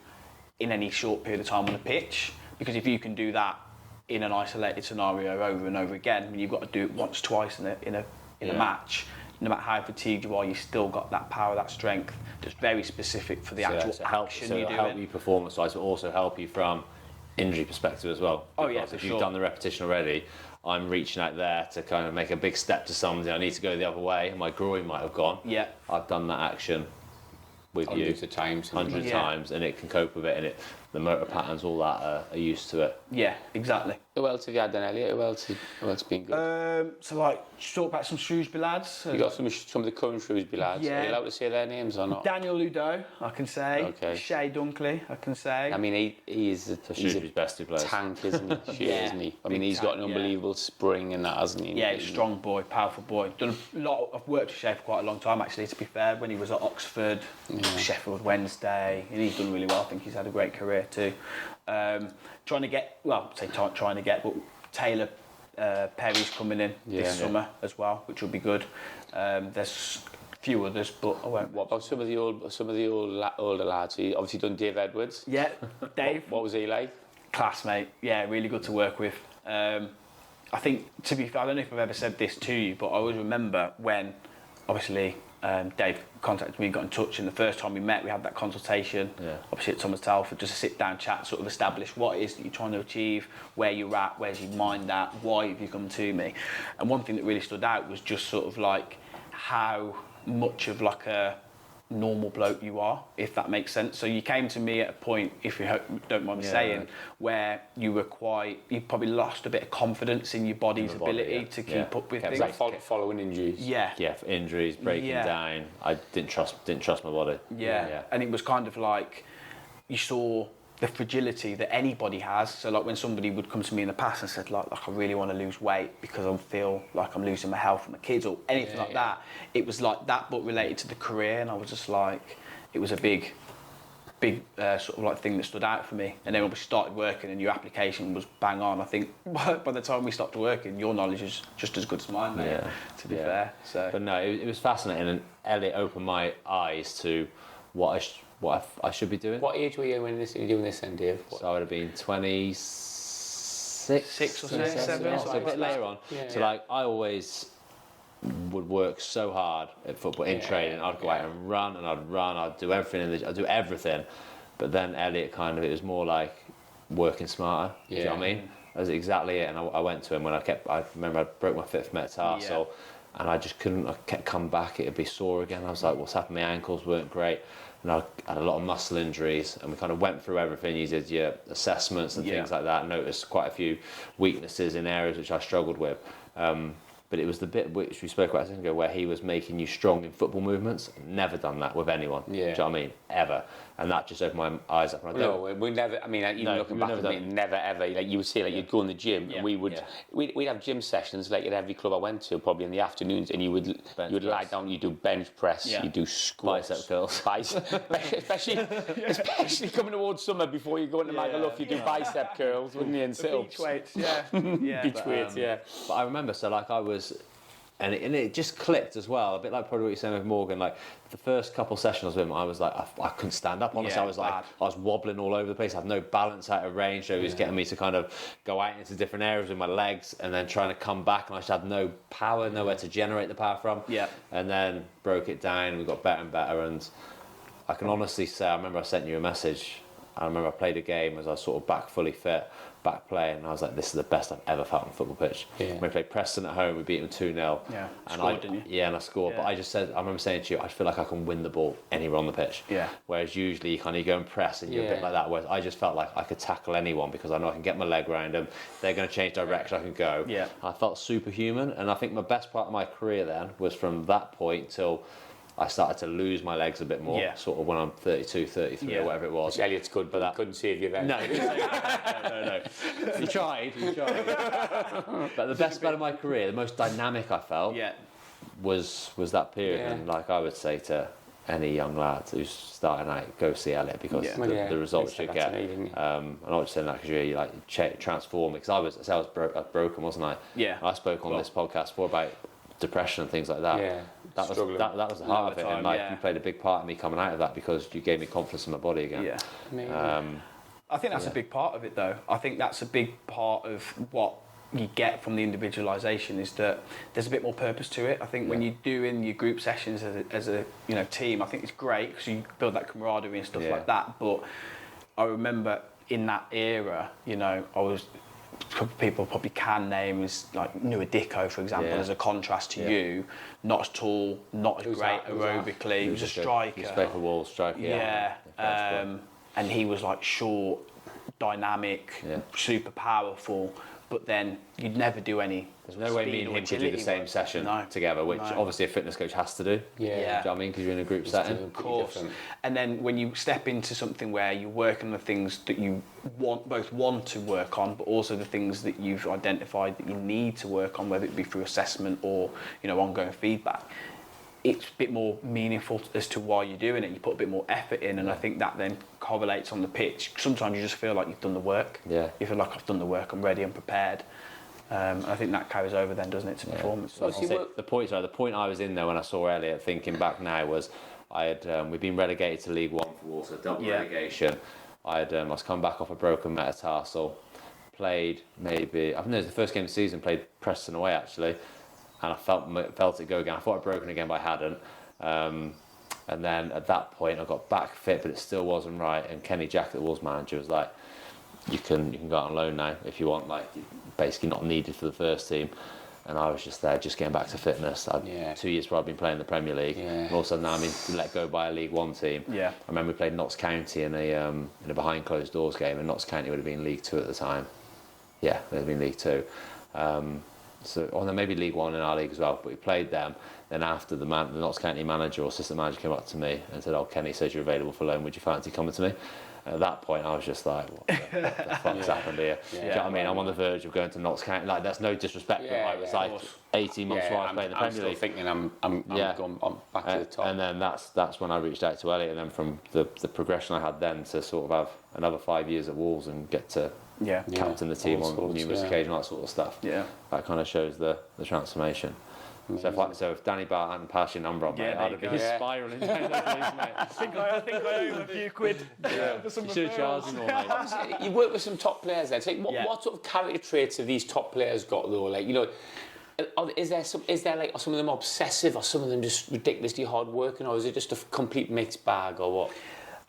in any short period of time on the pitch. Because if you can do that in an isolated scenario over and over again, when you've got to do it once, twice in a match, no matter how fatigued you are, you've still got that power, that strength that's very specific for the actual action you're doing. It'll help you performance-wise, but also help you from injury perspective as well. Oh yeah, if you've done the repetition already, I'm reaching out there to kind of make a big step to something. I need to go the other way, and my groin might have gone. Yeah. I've done that action with you hundreds of times. hundreds of Yeah. times, and it can cope with it, and the motor patterns, all that are used to it. Yeah, exactly. Who else have you had then, Elliot? Who else been good? So like, just talk about some Shrewsbury lads. You got some of the current Shrewsbury lads. Yeah. Are you allowed to say their names or not? Daniel Ludo, I can say. Okay. Shay Dunkley, I can say. I mean, he's So a Shrewsbury's best two players. tank, isn't he? Yeah. Isn't he? I Big mean, he's got an tank, yeah. unbelievable spring and that, hasn't he? Yeah, he's a strong boy, powerful boy. Done a lot. I've worked with Shay for quite a long time, actually. To be fair, when he was at Oxford, Sheffield Wednesday, and he's done really well. I think he's had a great career too. Trying to get, well, say trying to get, but Taylor Perry's coming in this summer as well, which will be good. There's a few others, but I won't. What about some of the older lads? He obviously done Dave Edwards. Yeah, Dave. What was he like? Classmate, yeah, really good to work with. I think, to be fair, I don't know if I've ever said this to you, but I always remember when, obviously, Dave contacted me and got in touch, and the first time we met, we had that consultation, obviously at Thomas Telford, just a sit-down chat, sort of establish what it is that you're trying to achieve, where you're at, where's your mind at, why have you come to me. And one thing that really stood out was just sort of like how much of like a normal bloke you are, if that makes sense. So you came to me at a point, if you don't mind me saying, where you probably lost a bit of confidence in your body's ability to keep up with things. It's like following injuries. Yeah. Yeah, for injuries, breaking down. I didn't trust my body. Yeah. And it was kind of like you saw the fragility that anybody has. So like when somebody would come to me in the past and said like I really want to lose weight because I feel like I'm losing my health for my kids or anything like that, it was like that but related to the career, and I was just like, it was a big sort of like thing that stood out for me. And then when we started working and your application was bang on, I think by the time we stopped working, your knowledge is just as good as mine, mate, to be fair. So, but no, it was fascinating, and Elliot opened my eyes to what I should be doing. What age were you when you were doing this then, Dave? So I would have been 26, 6 or 7, so a bit later on. So like I always would work so hard at football in training. I'd go out and run, I'd do everything, I'd do everything. But then Elliot it was more like working smarter. Do you know what I mean? That was exactly it. And I went to him when I remember I broke my 5th metatarsal, and I just couldn't. I kept coming back. It'd be sore again. I was like, what's happened? My ankles weren't great. And I had a lot of muscle injuries, and we kind of went through everything. You did your assessments and things like that. Noticed quite a few weaknesses in areas which I struggled with. But it was the bit which we spoke about a second ago where he was making you strong in football movements. Never done that with anyone. Do you know what I mean? Ever. And that just opened my eyes up. And we never. I mean, even looking back at me, never ever. Like you would say, like you'd go in the gym, and we'd have gym sessions like at every club I went to, probably in the afternoons, and you would lie down, you do bench press, you do squats, bicep curls, especially coming towards summer before you go into Magaluf, you do bicep curls, wouldn't you? And sit-ups. Beach weights, Beach weights, But I remember, so like I was. And it just clicked as well, a bit like probably what you're saying with Morgan. Like the first couple sessions with him, I was like, I couldn't stand up. Honestly, I was wobbling all over the place. I had no balance out of range. So he was getting me to kind of go out into different areas with my legs, and then trying to come back, and I just had no power, nowhere to generate the power from. Yeah. And then broke it down, and we got better and better. And I can honestly say, I remember I sent you a message. I remember I played a game as I was sort of back fully fit, back playing, and I was like, this is the best I've ever felt on a football pitch. When we played Preston at home, we beat them 2-0. Yeah, and scored, didn't you? Yeah, and I scored. Yeah. But I remember saying to you, I feel like I can win the ball anywhere on the pitch. Yeah. Whereas usually you go and press and you're a bit like that. Whereas I just felt like I could tackle anyone because I know I can get my leg around them. They're going to change direction, I can go. Yeah. I felt superhuman, and I think my best part of my career then was from that point till I started to lose my legs a bit more, sort of when I'm 32, 33 or whatever it was. Elliot's good, but that couldn't save you then. No. He tried. But the best part of my career, the most dynamic I felt, was that period. And like I would say to any young lad who's starting out, go see Elliot because the results you get. I'm not just saying that because you like transform. Because I was broken, wasn't I? Yeah. I spoke on this podcast before about depression and things like that. Yeah. That was the heart of it, and like you played a big part in me coming out of that because you gave me confidence in my body again. Yeah. I think that's a big part of it, though. I think that's a big part of what you get from the individualisation is that there's a bit more purpose to it. I think when you're doing your group sessions as a team, I think it's great because you build that camaraderie and stuff like that. But I remember in that era, I was people probably can name is like Nuadiko, for example, Yeah. as a contrast to Yeah. you. Not as tall, not as Who's great that? Who's that? aerobically. He was a striker. He's played for Wolves, striker. Yeah, and he was like short, dynamic, Yeah. super powerful. But then you'd never do any. There's no way me speed and or him could do the agility same work. session No. together, which No. obviously a fitness coach has to do. Yeah. Do you know what I mean? Because you're in a group It's setting. different. Of course. And then when you step into something where you're working on the things that you both want to work on, but also the things that you've identified that you need to work on, whether it be through assessment or ongoing feedback, it's a bit more meaningful as to why you're doing it. You put a bit more effort in, and I think that then correlates on the pitch. Sometimes you just feel like you've done the work. Yeah. You feel like I've done the work, I'm ready, I'm prepared. And I think that carries over then, doesn't it, to performance? So obviously, The point I was in there when I saw Elliot, thinking back now, was we'd been relegated to League One for Wolves, so double Yeah. relegation. I was coming back off a broken metatarsal, played maybe, I think it was the first game of the season, played Preston away actually, and I felt it go again. I thought I'd broken again, but I hadn't. And then at that point, I got back fit, but it still wasn't right. And Kenny Jack, the Wolves manager, was like, "You can go out on loan now if you want. Like, you're basically not needed for the first team." And I was just there, just getting back to fitness. 2 years before I'd been playing in the Premier League, and also now I've been let go by a League One team. Yeah. I remember we played Notts County in a behind closed doors game, and Notts County would have been League Two at the time. Yeah, they'd have been League Two. Or then maybe League One in our league as well. But we played them. Then after the Notts County manager or assistant manager came up to me and said, "Oh, Kenny says you're available for loan. Would you fancy coming to me?" And at that point, I was just like, "What the fuck's happened here?" Do you know what I mean? I'm on the verge of going to Notts County. Like, that's no disrespect, but I was like 18 months before I was playing the I'm Premier still League. thinking I'm back to the top. And then that's when I reached out to Elliot, and then from the progression I had then to sort of have another 5 years at Wolves and get to captain the team all on sorts, numerous occasions, that sort of stuff. Yeah. That kind of shows the transformation. So if Danny Bart hadn't passed your number on, mate, there I'd you have been go. spiralling down those things, mate. I think I owe him a few quid for some You should have charged him more, mate. Obviously, you work with some top players there. So what sort of character traits have these top players got though? Like, is there are some of them obsessive, or some of them just ridiculously hard working, or is it just a complete mixed bag, or what?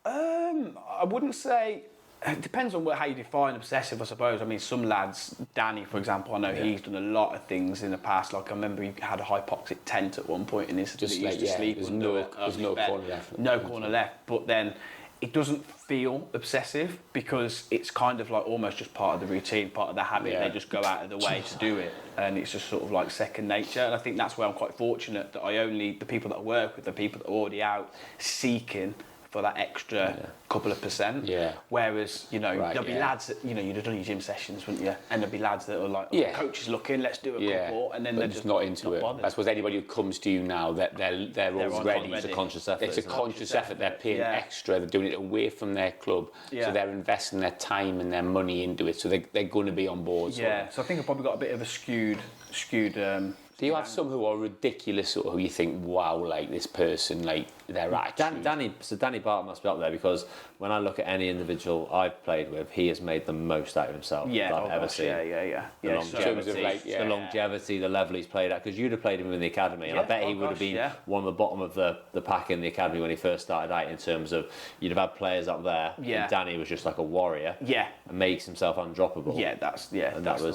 I wouldn't say. It depends on how you define obsessive, I suppose. I mean, some lads, Danny, for example, I know he's done a lot of things in the past. Like, I remember he had a hypoxic tent at one point in his Just that he used like, to sleep there's under. there's no bed. corner left. No corner left. But then it doesn't feel obsessive because it's kind of like almost just part of the routine, part of the habit. Yeah. They just go out of the way to do it, and it's just sort of like second nature. And I think that's where I'm quite fortunate that the people that I work with, the people that are already out seeking for that extra couple of percent. Yeah. Whereas, there'll be yeah. lads that, you'd have done your gym sessions, wouldn't you? And there'll be lads that are like, Yeah. coach is looking, let's do a couple. And then but they're just not into it. bothered. I suppose anybody who comes to you now, that they're on already. already. It's a conscious effort. It's a isn't it? conscious effort. They're paying Yeah. extra. They're doing it away from their club, Yeah. so they're investing their time and their money into it. So they're going to be on board. So. Yeah, so I think I've probably got a bit of a skewed. Do you have some who are ridiculous, or who you think, wow, like this person, like their attitude? Danny Bart must be up there, because when I look at any individual I've played with, he has made the most out of himself that I've ever seen. Yeah. The longevity, the level he's played at, because you'd have played him in the academy, and I bet he would have been one of the bottom of the pack in the academy when he first started out, in terms of you'd have had players up there. Yeah. And Danny was just like a warrior. Yeah. And makes himself undroppable. Yeah, that's the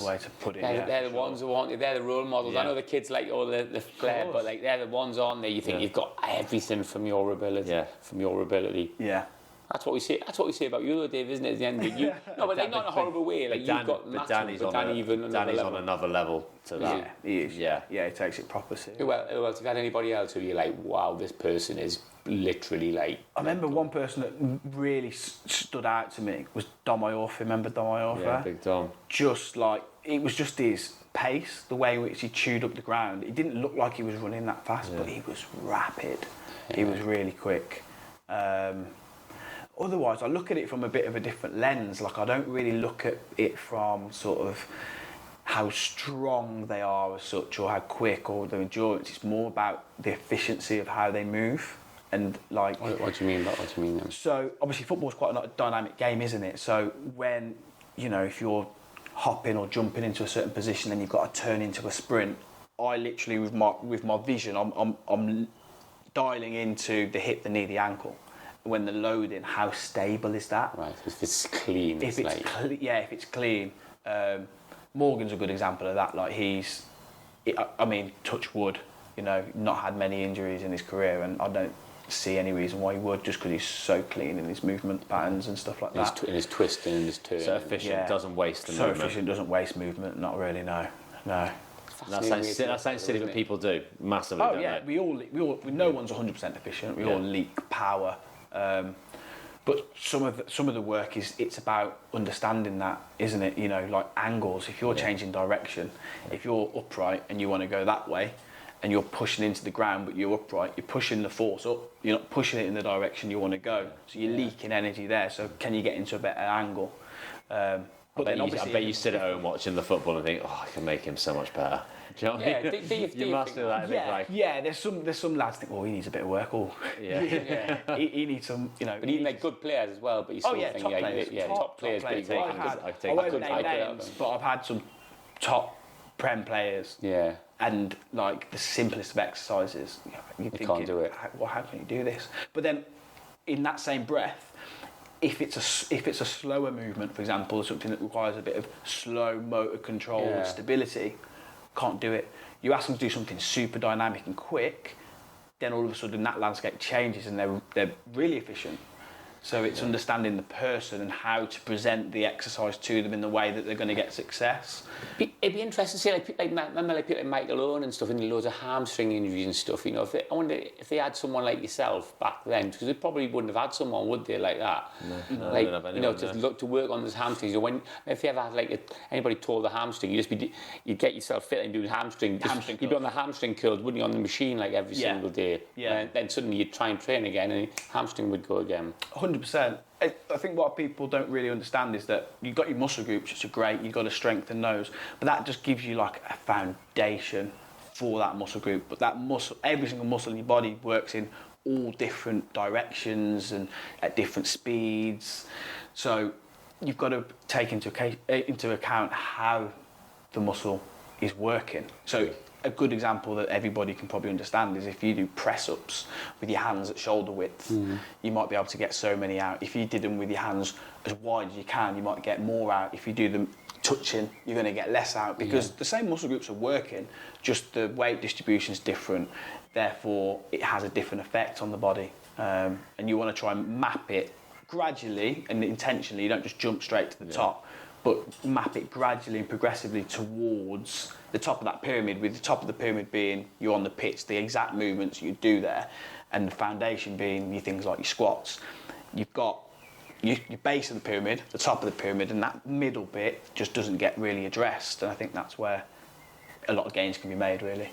way to put it. They're the ones who want it. They're the role models. I know the kids like all the flair, but like they're the ones on there. You think you've got everything from your ability. Yeah. From your ability. Yeah. That's what we say. That's what we say about you, though, Dave, isn't it? At the end of it, no, but like, not in a horrible way. Like you've got Danny's on another level to that. Yeah, he is. Yeah. Yeah, he takes it proper serious. Who else? Have you had anybody else who you're like, wow, this person is literally like... I remember one person that really stood out to me was Dom Iorfa. Remember Dom Iorfa? Yeah, Big Dom. Just like, it was just his pace, the way in which he chewed up the ground. It didn't look like he was running that fast, but he was rapid. Yeah. He was really quick. Otherwise, I look at it from a bit of a different lens. Like, I don't really look at it from sort of how strong they are as such, or how quick, or their endurance. It's more about the efficiency of how they move. And like, what do you mean? What do you mean then? So obviously football's quite a dynamic game, isn't it? So when, if you're hopping or jumping into a certain position, then you've got to turn into a sprint. I literally, with my vision, I'm dialing into the hip, the knee, the ankle. When the loading, how stable is that? Right, if it's clean. If it's clean, Morgan's a good example of that. Like I mean, touch wood, you know, not had many injuries in his career, and I don't see any reason why he would, just because he's so clean in his movement patterns and stuff like that. In his twisting and his turning. So efficient, doesn't waste the so movement. Efficient, doesn't waste movement. Not really, no. That sounds silly, but people do massively. Oh don't yeah, they? we all. No one's 100% efficient. We all leak power, but some of the work it's about understanding that, isn't it? You know, like angles. If you're changing direction, if you're upright and you want to go that way, and you're pushing into the ground, but you're upright, you're pushing the force up. You're not pushing it in the direction you want to go. So you're leaking energy there. So can you get into a better angle? But then I bet you sit at home watching the football and think, oh, I can make him so much better. Do you know what I mean? Do you must do that. There's some lads think, well, he needs a bit of work. He needs some, you know. But even like good players as well. But you still think, top players. I won't name names, but I've had some top Prem players. Yeah. And like the simplest of exercises, you can't do it. How can you do this? But then, in that same breath, if it's a slower movement, for example, something that requires a bit of slow motor control and stability, can't do it. You ask them to do something super dynamic and quick, then all of a sudden that landscape changes and they're really efficient. So it's understanding the person and how to present the exercise to them in the way that they're going to get success. It'd be interesting to see, like people like Michael Owen and stuff, and loads of hamstring injuries and stuff. You know, I wonder if they had someone like yourself back then, because they probably wouldn't have had someone, would they, like that? No, like, have anyone, you know, to look to work on those hamstrings. Or if you ever had anybody tore the hamstring, you'd get yourself fit and do hamstring. You'd be on the hamstring curls, wouldn't you, on the machine like every single day? Yeah. And then suddenly you'd try and train again, and hamstring would go again. 100%. I think what people don't really understand is that you've got your muscle groups, which are great, you've got to strengthen those, but that just gives you like a foundation for that muscle group. But that muscle, every single muscle in your body works in all different directions and at different speeds. So you've got to take into account how the muscle is working. So a good example that everybody can probably understand is if you do press-ups with your hands at shoulder width, you might be able to get so many out. If you did them with your hands as wide as you can, you might get more out. If you do them touching, you're going to get less out because the same muscle groups are working, just the weight distribution is different. Therefore, it has a different effect on the body. And you want to try and map it gradually and intentionally. You don't just jump straight to the top, but map it gradually and progressively towards the top of that pyramid, with the top of the pyramid being you're on the pitch, the exact movements you do there, and the foundation being your things like your squats. You've got your base of the pyramid, the top of the pyramid, and that middle bit just doesn't get really addressed, and I think that's where a lot of gains can be made, really.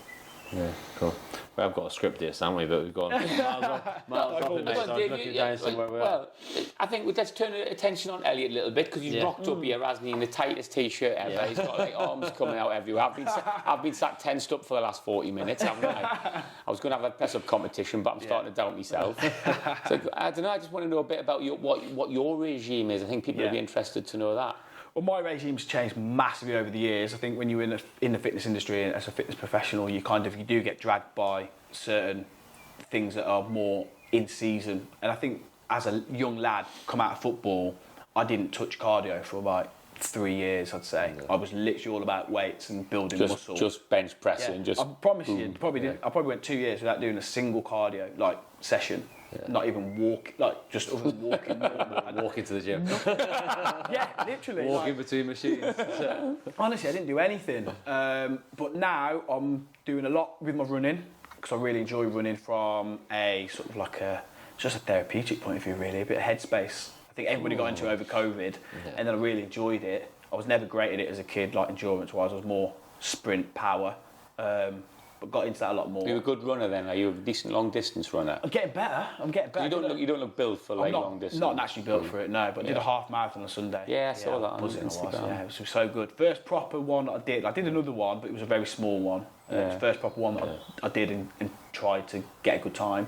Yeah, cool. Well, I've got a script here, Sammy, but we've got miles off it, mate, so I was looking down somewhere we're at. I think let's turn attention on Elliot a little bit, because he's rocked up here, hasn't he, in the tightest t-shirt ever. Yeah. He's got like arms coming out everywhere. I've been sat tensed up for the last 40 minutes, haven't I? I was going to have a press-up competition, but I'm starting to doubt myself. So I don't know, I just want to know a bit about what your regime is. I think people would be interested to know that. Well, my regime's changed massively over the years. I think when you're in the fitness industry as a fitness professional, you do get dragged by certain things that are more in season. And I think as a young lad, come out of football, I didn't touch cardio for about 3 years, I'd say. I was literally all about weights and building muscle. Just bench pressing. I promise you, I probably went 2 years without doing a single cardio session. Yeah. Not even walk, just other than walking. Walking to the gym. Yeah, literally. Walking between machines. Honestly, I didn't do anything. But now I'm doing a lot with my running, because I really enjoy running from a sort of just a therapeutic point of view, really, a bit of headspace. I think everybody got into it over COVID, and then I really enjoyed it. I was never great at it as a kid, endurance-wise. I was more sprint, power. But got into that a lot more. You're a good runner then. Are you a decent long distance runner? I'm getting better. You don't look built for long distance. Not naturally built for it, no. But I did a half marathon on Sunday. Yeah, I saw that on Instagram. Yeah, it was so good. First proper one that I did another one, but it was a very small one. It was the first proper one that I did and tried to get a good time.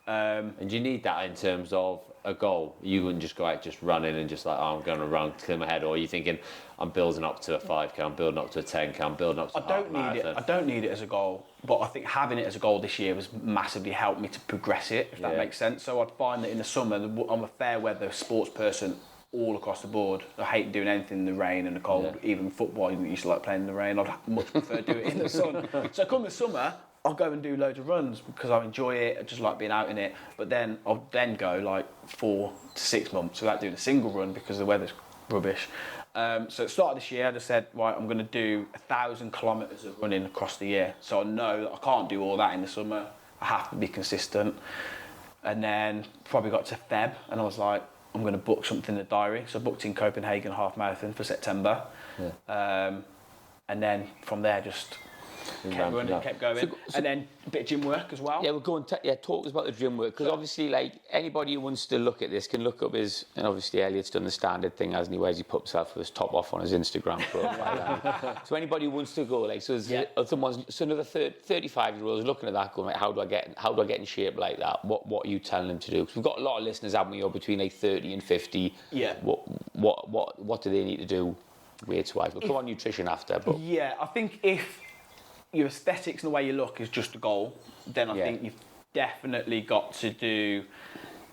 And do you need that in terms of a goal? You wouldn't just go out just running and just I'm going to run to clear my head, or are you thinking I'm building up to a 5k, I'm building up to a 10k, I'm building up to a half marathon? I don't need it as a goal, but I think having it as a goal this year has massively helped me to progress it, if that makes sense. So I'd find that in the summer, I'm a fair weather sports person all across the board. I hate doing anything in the rain and the cold. Even football, I used to like playing in the rain. I'd much prefer do it in the sun. So come the summer, I'll go and do loads of runs because I enjoy it. I just like being out in it. But then I'll then go like 4 to 6 months without doing a single run because the weather's rubbish. So at the start of this year, I just said, right, I'm going to do 1,000 kilometres of running across the year. So I know that I can't do all that in the summer. I have to be consistent. And then probably got to Feb, and I was like, I'm going to book something in the diary. So I booked in Copenhagen half marathon for September. And then from there, just kept running, kept going. And then a bit of gym work as well. Yeah, we're going to talk about the gym work, because obviously, like, anybody who wants to look at this can look up his, and obviously Elliot's done the standard thing, hasn't he, where he put himself with his top off on his Instagram profile. So anybody who wants to go, like, so another 35-year-old looking at that going, like, how do I get in shape like that? What are you telling them to do? Because we've got a lot of listeners, haven't we, between like 30 and 50. Yeah. What do they need to do weights-wise? We'll come on nutrition after. But yeah, I think if your aesthetics and the way you look is just a goal, then I think you've definitely got to do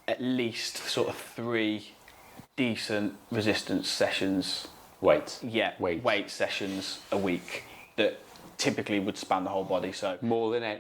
at least sort of 3 decent resistance sessions. Weight Sessions a week that typically would span the whole body. So more than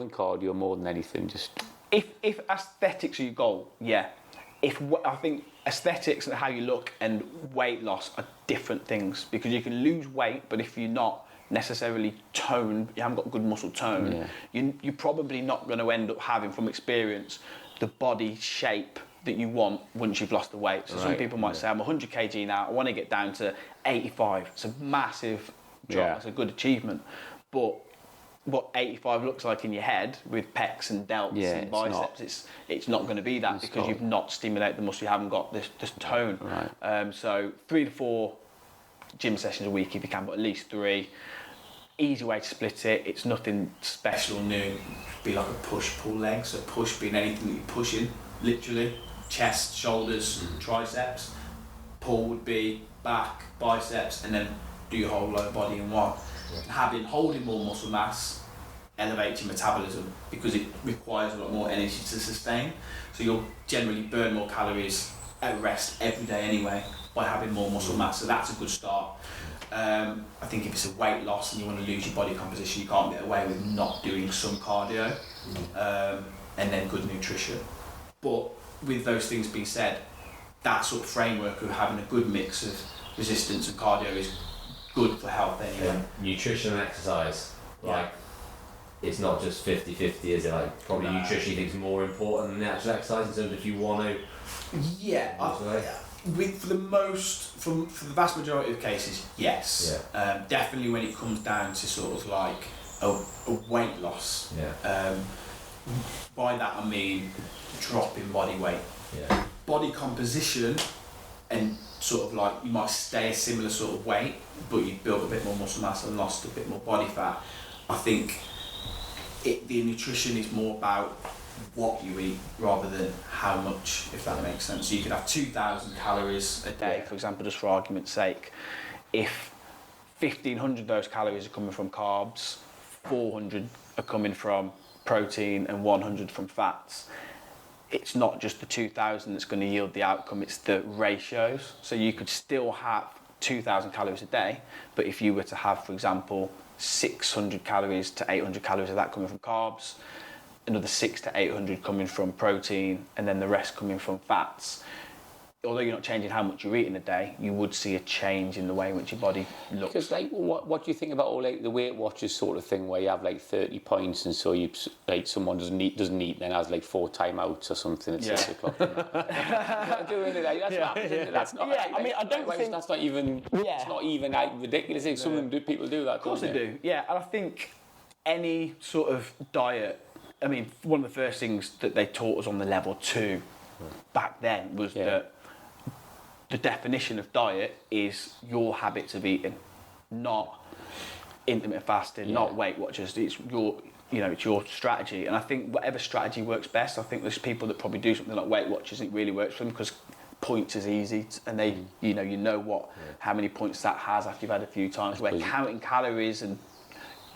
cardio, more than anything, just if aesthetics are your goal, I think aesthetics and how you look and weight loss are different things, because you can lose weight, but if you're not necessarily toned, you haven't got good muscle tone, you're probably not going to end up having, from experience, the body shape that you want once you've lost the weight. So some people might say, I'm 100 kg now, I want to get down to 85. It's a massive drop, it's a good achievement. But what 85 looks like in your head with pecs and delts and biceps, it's not going to be that, because you've not stimulated the muscle, you haven't got this tone. Right. So 3 to 4 gym sessions a week if you can, but at least 3. Easy way to split it. It's nothing special new. Be like a push-pull leg. So push being anything that you're pushing, literally. Chest, shoulders, triceps. Pull would be back, biceps, and then do your whole lower body in one. Holding more muscle mass elevates your metabolism, because it requires a lot more energy to sustain. So you'll generally burn more calories at rest every day anyway by having more muscle mass. So that's a good start. I think if it's a weight loss and you want to lose your body composition, you can't get away with not doing some cardio and then good nutrition. But with those things being said, that sort of framework of having a good mix of resistance and cardio is good for health anyway. Nutrition and exercise, it's not just 50-50, is it? Like, probably nutrition you think is more important than the actual exercise in terms of if you want to. For the vast majority of cases, yes. Definitely when it comes down to sort of like a weight loss. By that I mean dropping body weight. Body composition, and sort of like you might stay a similar sort of weight, but you've built a bit more muscle mass and lost a bit more body fat. I think the nutrition is more about what you eat rather than how much, if that makes sense. So you could have 2,000 calories a day, For example, just for argument's sake, if 1,500 of those calories are coming from carbs, 400 are coming from protein and 100 from fats, it's not just the 2,000 that's going to yield the outcome, it's the ratios. So you could still have 2,000 calories a day, but if you were to have, for example, 600 calories to 800 calories of that coming from carbs, another 600 to 800 coming from protein, and then the rest coming from fats, although you're not changing how much you're eating a day, you would see a change in the way in which your body looks. Because, like, what do you think about all, like, the Weight Watchers sort of thing, where you have like 30 points, and so you, like, someone doesn't eat, then has like 4 timeouts or something at 6 o'clock. Not doing it, like, that's what happens, isn't it? That's not. Yeah, I mean, I don't think that's not even. It's not even like ridiculous. People do that. Of course they do. Yeah, and I think any sort of diet. I mean, one of the first things that they taught us on the level 2 back then was that the definition of diet is your habits of eating, not intermittent fasting, not Weight Watchers. It's your strategy. And I think whatever strategy works best, I think there's people that probably do something like Weight Watchers and it really works for them because points is easy, and they, you know what, how many points that has after you've had a few times. Where counting calories and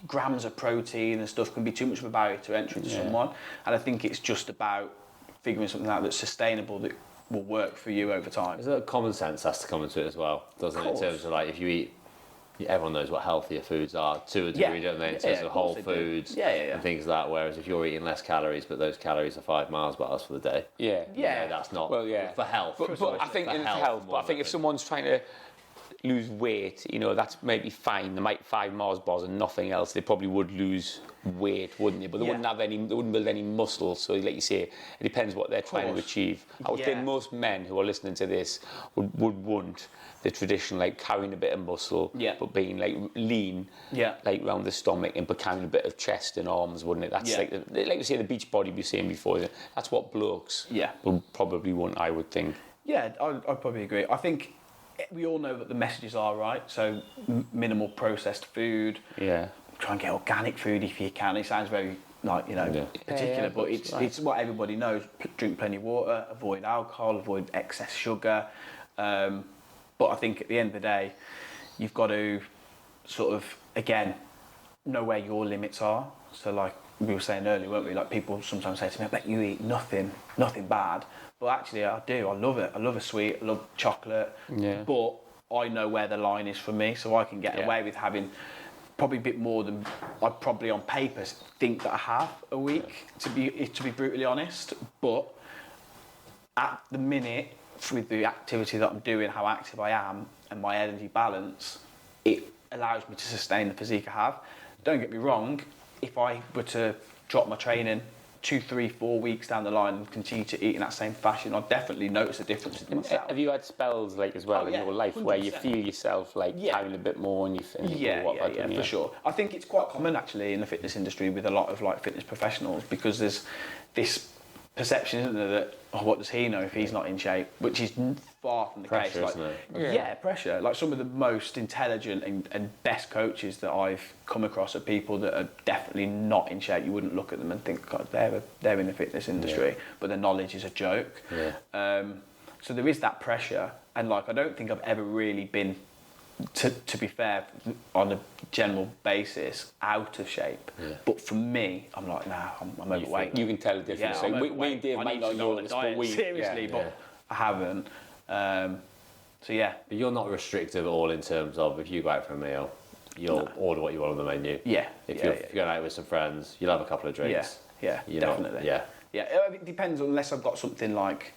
grams of protein and stuff can be too much of a barrier to entry to someone. And I think it's just about figuring something out that's sustainable, that will work for you over time. There's a common sense has to come into it as well, doesn't it? In terms of like if you eat, everyone knows what healthier foods are to a degree, don't they? In terms of whole foods and things like that. Whereas if you're eating less calories, but those calories are 5 miles bars for the day, Yeah. you know, that's not for health. But I think in health, but I think if someone's trying to lose weight, you know, that's maybe fine. They might 5 Mars bars and nothing else. They probably would lose weight, wouldn't they? But they wouldn't have any. They wouldn't build any muscle. So, like you say, it depends what they're trying to achieve. I would think most men who are listening to this would want the traditional, like carrying a bit of muscle, but being like lean, like round the stomach, and but carrying a bit of chest and arms, wouldn't it? That's like you say, the beach body we were saying before. That's what blokes will probably want, I would think. Yeah, I'd probably agree. I think we all know that the messages are right. So minimal processed food. Yeah. Try and get organic food if you can. It sounds very particular, but it's what everybody knows. Drink plenty of water, avoid alcohol, avoid excess sugar. But I think at the end of the day, you've got to sort of, again, know where your limits are. So like we were saying earlier, weren't we? Like people sometimes say to me, I bet you eat nothing bad. But actually I do. I love it. I love a sweet. I love chocolate. Yeah. But I know where the line is for me, so I can get away with having probably a bit more than I probably on paper think that I have a week, to be brutally honest. But at the minute, with the activity that I'm doing, how active I am, and my energy balance, it allows me to sustain the physique I have. Don't get me wrong, if I were to drop my training 2, 3, 4 weeks down the line and continue to eat in that same fashion, I'd definitely notice a difference in myself. Have you had spells like as well in your life 100%. Where you feel yourself like carrying a bit more and you think, for sure. I think it's quite common actually in the fitness industry with a lot of like fitness professionals, because there's this perception, isn't there, that what does he know if he's not in shape, which is far from the case. Like, isn't it? Pressure. Like some of the most intelligent and best coaches that I've come across are people that are definitely not in shape. You wouldn't look at them and think, God, they're in the fitness industry, but their knowledge is a joke. So there is that pressure, and like I don't think I've ever really been, to be fair, on a general basis, out of shape. But for me, I'm like, nah, I'm overweight. You can tell the difference. Yeah, so we and Dave might not know this, but seriously, but I haven't. So yeah. But you're not restrictive at all in terms of if you go out for a meal, you'll order what you want on the menu. Yeah. If you're going out with some friends, you'll have a couple of drinks. Yeah, definitely. Yeah. It depends, unless I've got something like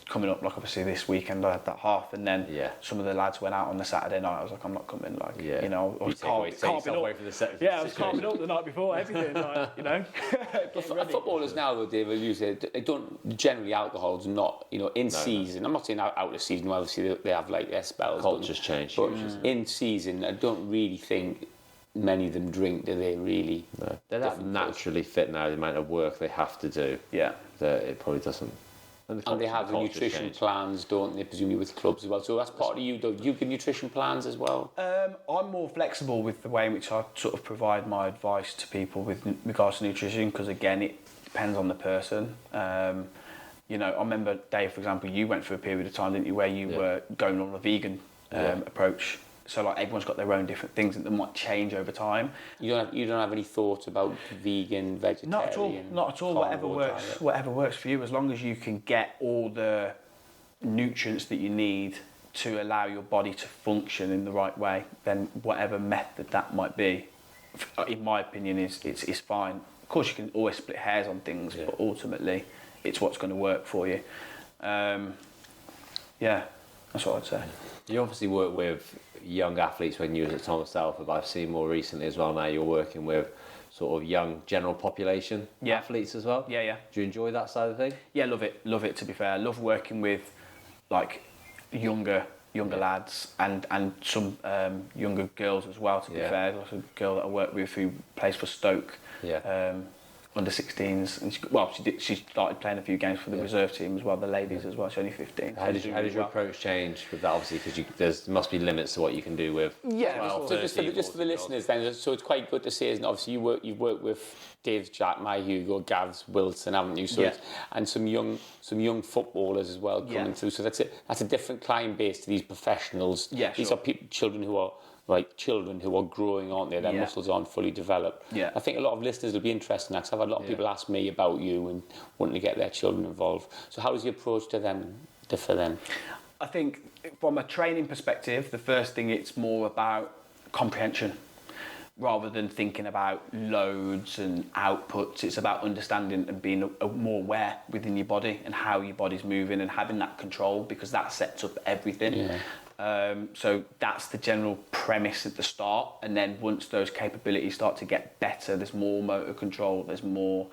coming up, like obviously this weekend I had that half, and then some of the lads went out on the Saturday night. I was like, I'm not coming. Like, you know, I was carving up the night before everything. Like, you know. Footballers now, though, David, you said they don't generally alcohol's not, you know, in season. I'm not saying out of season. Obviously, they have like their spells. Culture's changed. But in season, I don't really think many of them drink. Do they really? No. They're not naturally fit now. The amount of work they have to do. Yeah. That it probably doesn't. And they have the nutrition plans, don't they, presumably with clubs as well. So that's part of you, though. Do you give nutrition plans as well? I'm more flexible with the way in which I sort of provide my advice to people with regards to nutrition, because again, it depends on the person. You know, I remember, Dave, for example, you went through a period of time, didn't you, where you were going on a vegan approach. So like everyone's got their own different things that might change over time. You don't have any thoughts about vegan, vegetarian? Not at all. Whatever works for you, as long as you can get all the nutrients that you need to allow your body to function in the right way, then whatever method that might be, in my opinion, is fine. Of course, you can always split hairs on things, but ultimately, it's what's going to work for you. That's what I'd say. You obviously work with young athletes when you was at Thomas Telford, but I've seen more recently as well now you're working with sort of young general population athletes as well. Yeah. Do you enjoy that side of things? Yeah, love it, to be fair. I love working with like younger lads and some younger girls as well, to be fair. There's a girl that I work with who plays for Stoke. Under 16s, and she started playing a few games for the reserve team as well, the ladies as well. She's only 15. How did your approach change with that? Obviously, because there must be limits to what you can do with. So just for the listeners, then, so it's quite good to say, isn't it? Obviously, you've worked with Dave's, Jack, My Hugo, Gav's, Wilson, haven't you? So and some young footballers as well coming through. So that's a different client base to these professionals. These are children who are like children who are growing, aren't they? Their muscles aren't fully developed. Yeah. I think a lot of listeners will be interested in that, 'cause I've had a lot of people ask me about you and wanting to get their children involved. So how does your approach to them differ then? I think from a training perspective, the first thing, it's more about comprehension rather than thinking about loads and outputs. It's about understanding and being more aware within your body and how your body's moving and having that control, because that sets up everything. So that's the general premise at the start, and then once those capabilities start to get better, there's more motor control, there's more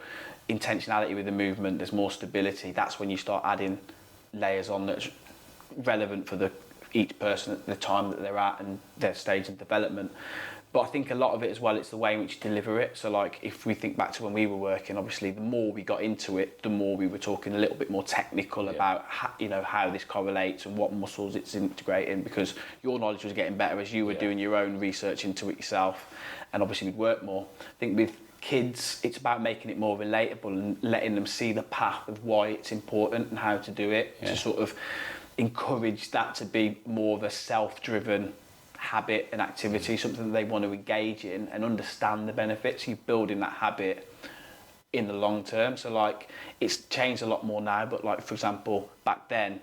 intentionality with the movement, there's more stability. That's when you start adding layers on that's relevant for each person at the time that they're at and their stage of development. But I think a lot of it as well, it's the way in which you deliver it. So like if we think back to when we were working, obviously the more we got into it, the more we were talking a little bit more technical about how this correlates and what muscles it's integrating, because your knowledge was getting better as you were doing your own research into it yourself, and obviously we'd work more. I think with kids, it's about making it more relatable and letting them see the path of why it's important and how to do it, to sort of encourage that to be more of a self-driven habit and activity, something that they want to engage in and understand the benefits. You're building that habit in the long term. So like it's changed a lot more now, but like for example back then,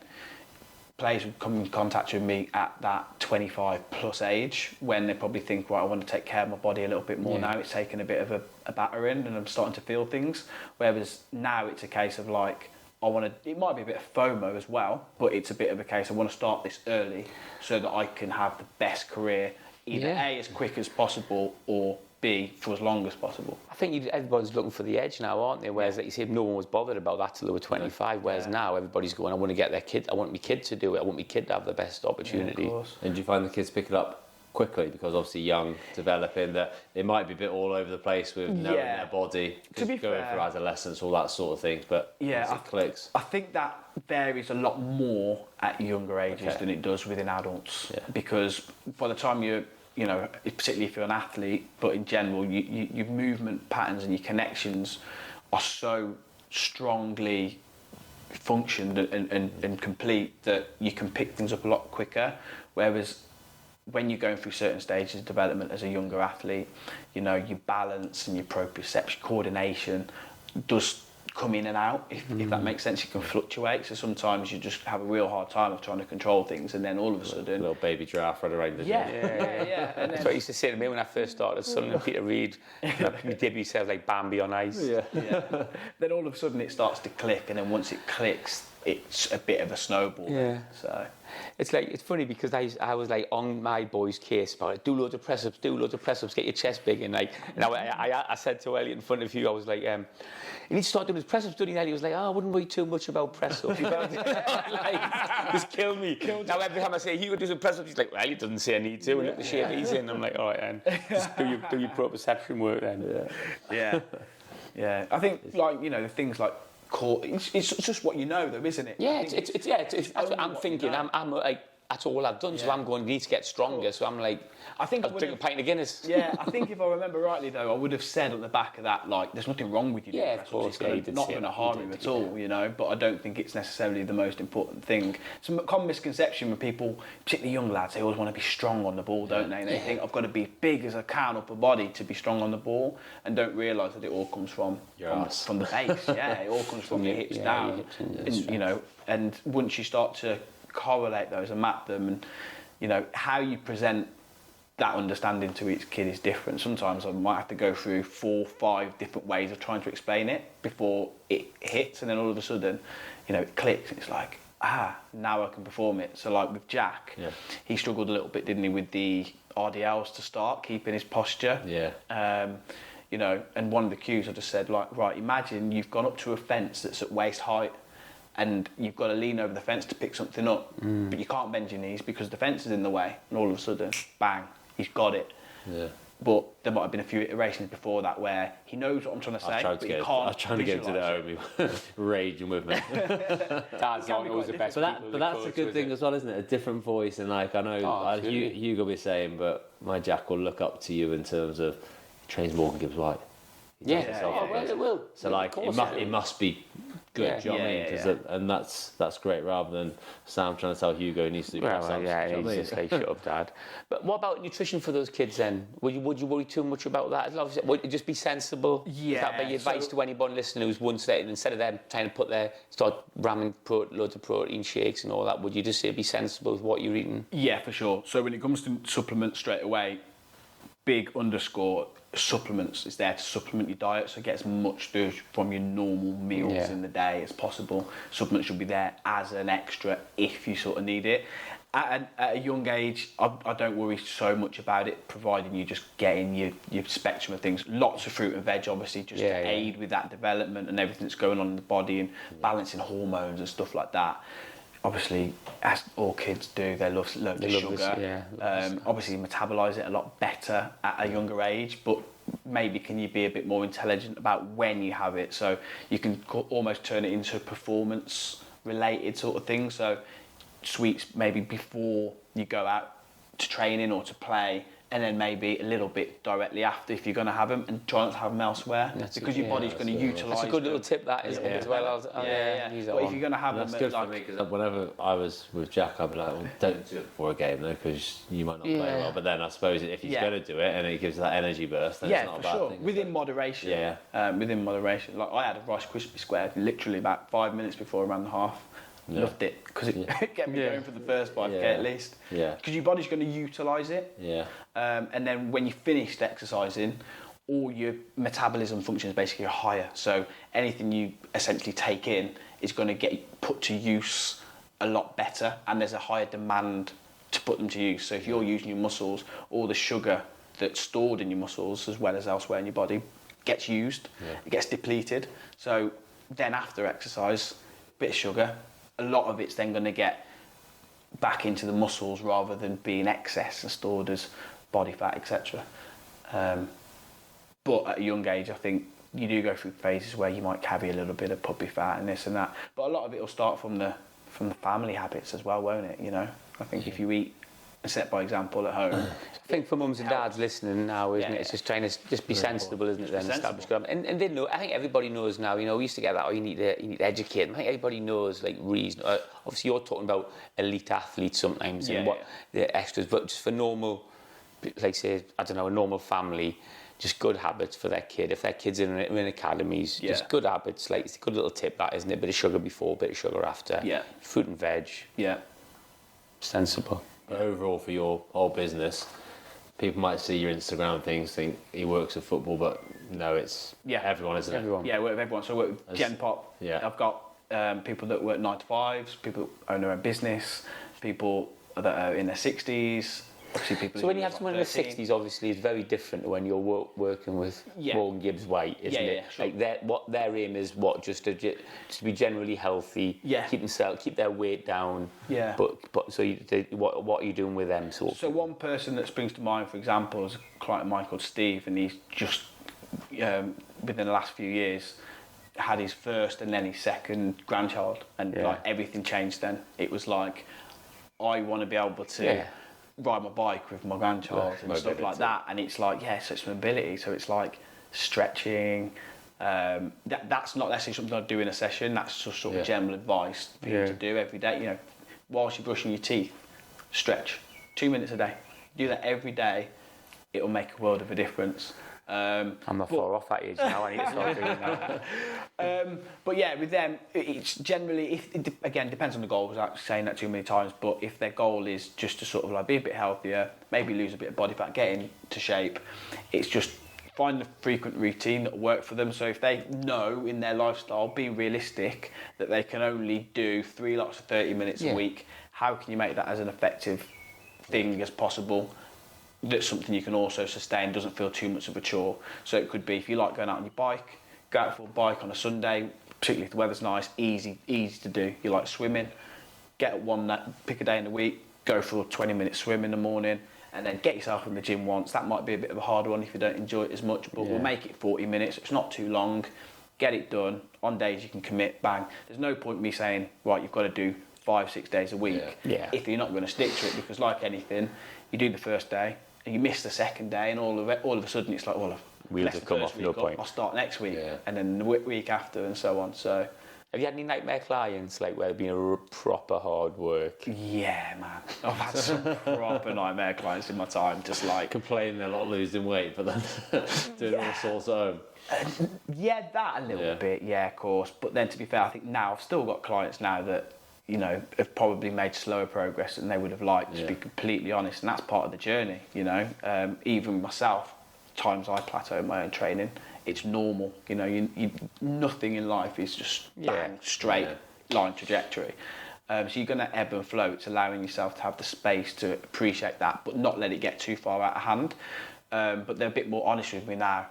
players would come in contact with me at that 25 plus age when they probably think, right, I want to take care of my body a little bit more now. It's taken a bit of a battering and I'm starting to feel things. Whereas now it's a case of like, it might be a bit of FOMO as well, but it's a bit of a case, I want to start this early so that I can have the best career, either A, as quick as possible, or B, for as long as possible. I think everybody's looking for the edge now, aren't they? Whereas, like you said, no one was bothered about that till they were 25. Whereas now everybody's going, I want to get their kid, I want my kid to do it, I want my kid to have the best opportunity. Of course. And do you find the kids pick it up quickly, because obviously young, developing, that they might be a bit all over the place with knowing their body, to be going fair, through adolescence, all that sort of things, but once it clicks. I think that varies a lot more at younger ages than it does within adults, because by the time you're, you know, particularly if you're an athlete, but in general, your movement patterns and your connections are so strongly functioned and complete that you can pick things up a lot quicker. Whereas when you're going through certain stages of development as a younger athlete, you know, your balance and your proprioception, coordination does come in and out, if that makes sense. You can fluctuate, so sometimes you just have a real hard time of trying to control things, and then all of a sudden... Little baby giraffe running around the gym. And That's what he used to say to me when I first started, Sunderland and Peter Reid, he did himself like Bambi on ice. Then all of a sudden it starts to click, and then once it clicks, it's a bit of a snowball. So it's like, it's funny because I was like on my boy's case about it, do loads of press ups, get your chest big, and like, and I said to Elliot in front of you, I was like, you need to start doing his press ups, doing that. He was like, I wouldn't worry too much about press ups. Like, just kill me. Now every time I say he would do some press ups, he's like, well, he doesn't say I need to, and look at the shape he's in. I'm like, all right, then just do your proprioception work then. Yeah. I think, like, you know, the things like core, it's just what you know, though, isn't it? Yeah, it's that's what I'm thinking. I'm like, that's all I've done, so I'm going to need to get stronger. So I'm like, I think I'll drink a pint of Guinness. Yeah, I think if I remember rightly, though, I would have said at the back of that, like, there's nothing wrong with you doing of course, it's not going to harm you at all, you know, but I don't think it's necessarily the most important thing. It's a common misconception with people, particularly young lads, they always want to be strong on the ball, don't they? And they think, I've got to be big as I can upper body to be strong on the ball, and don't realise that it all comes from the base. It all comes from your hips down. And, you know, and once you start to correlate those and map them, and, you know, how you present that understanding to each kid is different. Sometimes I might have to go through 4 or 5 different ways of trying to explain it before it hits, and then all of a sudden, you know, it clicks, and it's like, now I can perform it. So like with Jack, he struggled a little bit, didn't he, with the RDLs to start, keeping his posture. You know, and one of the cues I just said, like, right, imagine you've gone up to a fence that's at waist height, and you've got to lean over the fence to pick something up, but you can't bend your knees because the fence is in the way, and all of a sudden, bang, he's got it. But there might have been a few iterations before that where he knows what I'm trying to say, but he can't. I was trying to get him to the home, raging with me. Dad's not always the best. But that's a good thing as well, isn't it? A different voice, and like, I know Hugo will be saying, but my Jack will look up to you in terms of he trains Morgan Gibbs White. Well, it will. So like, it must be good. Yeah. Do you know what I mean? Yeah, 'Cause yeah. and that's great. Rather than Sam trying to tell Hugo he needs to do press Well, ups. yeah, do you know and what I he's mean? just like, shut up, Dad. But what about nutrition for those kids then? Would you worry too much about that? Obviously, would you just be sensible? Is that Yeah, be your advice so- to anyone listening who's one set, instead of them trying to start ramming loads of protein shakes and all that, would you just say be sensible with what you're eating? Yeah, for sure. So when it comes to supplements straight away, big underscore supplements is there to supplement your diet, so get as much from your normal meals Yeah. in the day as possible. Supplements should be there as an extra if you sort of need it. At a young age, I don't worry so much about it, providing you just get in your spectrum of things. Lots of fruit and veg, obviously, just Yeah, to yeah. aid with that development and everything that's going on in the body and balancing hormones and stuff like that. Obviously, as all kids do, they love loads of love sugar. this, yeah. Obviously, you metabolise it a lot better at a younger age, but maybe can you be a bit more intelligent about when you have it, so you can almost turn it into a performance-related sort of thing. So sweets maybe before you go out to training or to play, and then maybe a little bit directly after if you're going to have them, and try not to have them elsewhere, because your body's going to utilise That's a good little them. tip, that is, as well. Use that But if one. you're going to have That's them, good at, for me because whenever I was with Jack, I'd be like, well, don't do it before a game though, because you might not play Yeah. well. But then I suppose if he's Yeah. going to do it and it gives that energy burst, then it's yeah, not for a bad sure. thing. Within moderation. Yeah. Within moderation. Like I had a Rice Krispie square literally about 5 minutes before I ran the half. Yeah. Loved it because it kept me Yeah. going for the first 5k Yeah. at least. Yeah. Because your body's going to utilise it. Yeah. And then when you finished exercising, all your metabolism functions basically are higher. So anything you essentially take in is going to get put to use a lot better, and there's a higher demand to put them to use. So if you're using your muscles, all the sugar that's stored in your muscles as well as elsewhere in your body gets used, it gets depleted. So then after exercise, bit of sugar, a lot of it's then going to get back into the muscles rather than being excess and stored as body fat, etc. But at a young age, I think you do go through phases where you might carry a little bit of puppy fat and this and that. But a lot of it will start from the family habits as well, won't it? You know, I think if you eat and set by example at home. I think for mums and dads listening now, isn't Yeah, it? It's just trying to just be sensible, isn't it? Then be establish sensible. good. And they know. I think everybody knows now. You know, we used to get that. Oh, you need to educate them. I think everybody knows like reason. Obviously, you're talking about elite athletes sometimes and what the extras, but just for normal, like say, I don't know, a normal family. Just good habits for their kid. If their kids are in academies, just good habits. Like it's a good little tip, that isn't it? Bit of sugar before, bit of sugar after. Yeah. Fruit and veg. Yeah. Sensible. But overall, for your whole business, people might see your Instagram things, think he works with football, but no, it's everyone, isn't it? Everyone. Yeah, I work with everyone. So I work with Gen Pop. Yeah. I've got people that work 9 to 5s, people that own their own business, people that are in their 60s. Obviously people So when who you have are someone in their 13. 60s, obviously, it's very different to when you're working with Morgan Gibbs White, isn't it? Sure. Like their aim is just to be generally healthy, keep their weight down. Yeah. But so what are you doing with them? So one person that springs to mind, for example, is a client of mine called Steve, and he's just within the last few years had his first and then his second grandchild, and like everything changed. Then it was like, I want to be able to ride my bike with my grandchild and stuff like that, and it's like so it's mobility, so it's like stretching. That's not necessarily something I do in a session. That's just sort of general advice for you to do every day. You know, whilst you're brushing your teeth, stretch 2 minutes a day. Do that every day. It'll make a world of a difference. I'm not far off that age now. I need to start doing that. But yeah, with them, it's generally, again, depends on the goal, without saying that too many times, but if their goal is just to sort of like be a bit healthier, maybe lose a bit of body fat, get into shape, it's just find a frequent routine that will work for them. So if they know in their lifestyle, be realistic, that they can only do 3 lots of 30 minutes a week, how can you make that as an effective thing as possible? That's something you can also sustain, doesn't feel too much of a chore. So it could be, if you like going out on your bike, go out for a bike on a Sunday, particularly if the weather's nice, easy to do. You like swimming, pick a day in the week, go for a 20-minute swim in the morning, and then get yourself in the gym once. That might be a bit of a harder one if you don't enjoy it as much, but we'll make it 40 minutes. It's not too long. Get it done. On days you can commit, bang. There's no point me saying, right, you've got to do 5-6 days a week if you're not going to stick to it, because like anything, you do the first day, and you miss the second day, and all of a sudden it's like, well, Wheels left have the come first off, no week point. I'll start next week, and then the week after, and so on. So Have you had any nightmare clients, like where it's been a proper hard work? Yeah, man. I've had some proper nightmare clients in my time, just like... Complaining a lot losing weight, but then doing all sorts at home. Yeah, that a little bit, yeah, of course. But then, to be fair, I think now I've still got clients now that, you know, have probably made slower progress than they would have liked, to be completely honest. And that's part of the journey, you know. Even myself, times I plateau in my own training, it's normal. You know, you nothing in life is just bang, straight line trajectory. So you're going to ebb and flow. It's allowing yourself to have the space to appreciate that, but not let it get too far out of hand. But they're a bit more honest with me now.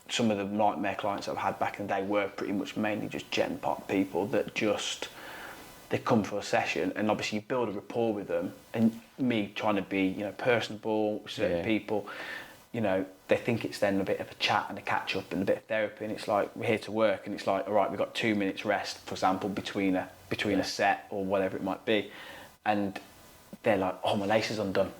Some of the nightmare clients I've had back in the day were pretty much mainly just gen pop people that just, they come for a session, and obviously you build a rapport with them, and me trying to be, you know, personable with certain people, you know, they think it's then a bit of a chat and a catch up and a bit of therapy, and it's like, we're here to work, and it's like, all right, we've got 2 minutes rest, for example, between a set or whatever it might be, and they're like, oh, my lace is undone.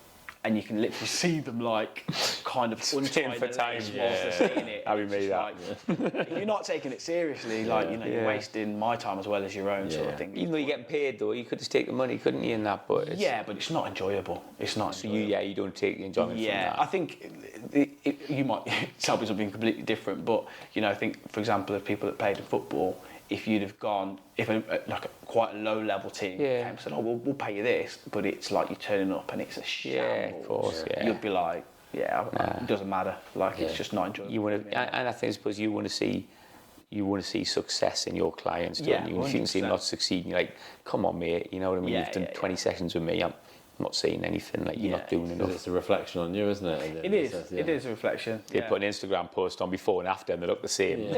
And you can literally see them like kind of untie for the time, lace whilst they're saying it. Harry made that. Like, if you're not taking it seriously, like, you know, you're wasting my time as well as your own sort of thing. Even though you're getting paid, though, you could just take the money, couldn't you, in that? But it's, but it's not enjoyable. It's not. So you don't take the enjoyment from that. I think you might tell me something completely different, but you know, I think, for example, of people that played in football, if you'd have gone, if quite a low level team came and said, oh, we'll pay you this, but it's like you're turning up and it's a shambles. Of course, you'd be like, it doesn't matter. Like, it's just not enjoyable. You want to, and I suppose you want to see success in your clients, don't you? If you can see them not succeeding, you're like, come on, mate, you know what I mean? You've done 20 sessions with me, I'm not saying anything, like you're not doing enough. It's a reflection on you, isn't it? It is. It is a reflection. They put an Instagram post on before and after, and they look the same.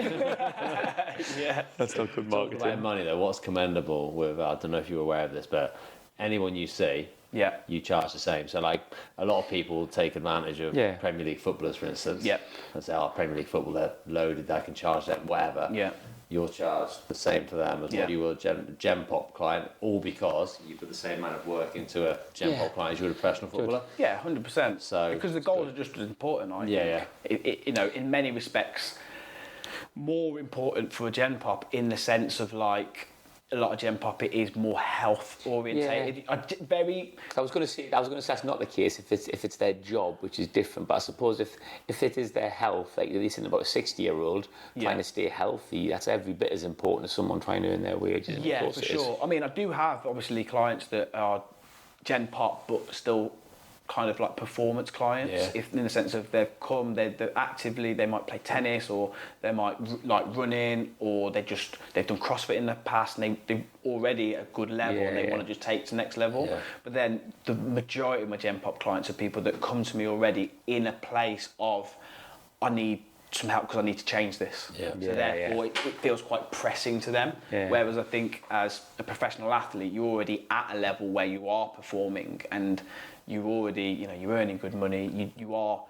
That's not good marketing. Talking about money, though, what's commendable with, I don't know if you're aware of this, but anyone you see, you charge the same. So, like, a lot of people take advantage of Premier League footballers, for instance. And say, oh, Premier League football, they're loaded, they can charge them, whatever. You're charged the same for them as what you will a Gen Pop client, all because you put the same amount of work into a Gen Pop client as you would a professional footballer. 100%. So because the goals are just as important, I think. You know, in many respects, more important for a Gen Pop in the sense of, like, a lot of Gen Pop, it is more health orientated. I was going to say that's not the case if it's their job, which is different. But I suppose if it is their health, like you're listening about a 60-year-old trying to stay healthy, that's every bit as important as someone trying to earn their wages. Yeah, for sure. I mean, I do have obviously clients that are Gen Pop, but still kind of like performance clients, if in the sense of they're actively, they might play tennis, or they might like running, or they've done CrossFit in the past and they're already at a good level and they want to just take to the next level. But then the majority of my Gen Pop clients are people that come to me already in a place of, I need some help because I need to change this. So therefore it feels quite pressing to them. Whereas I think as a professional athlete, you're already at a level where you are performing and you're already, you know, you're earning good money. You are,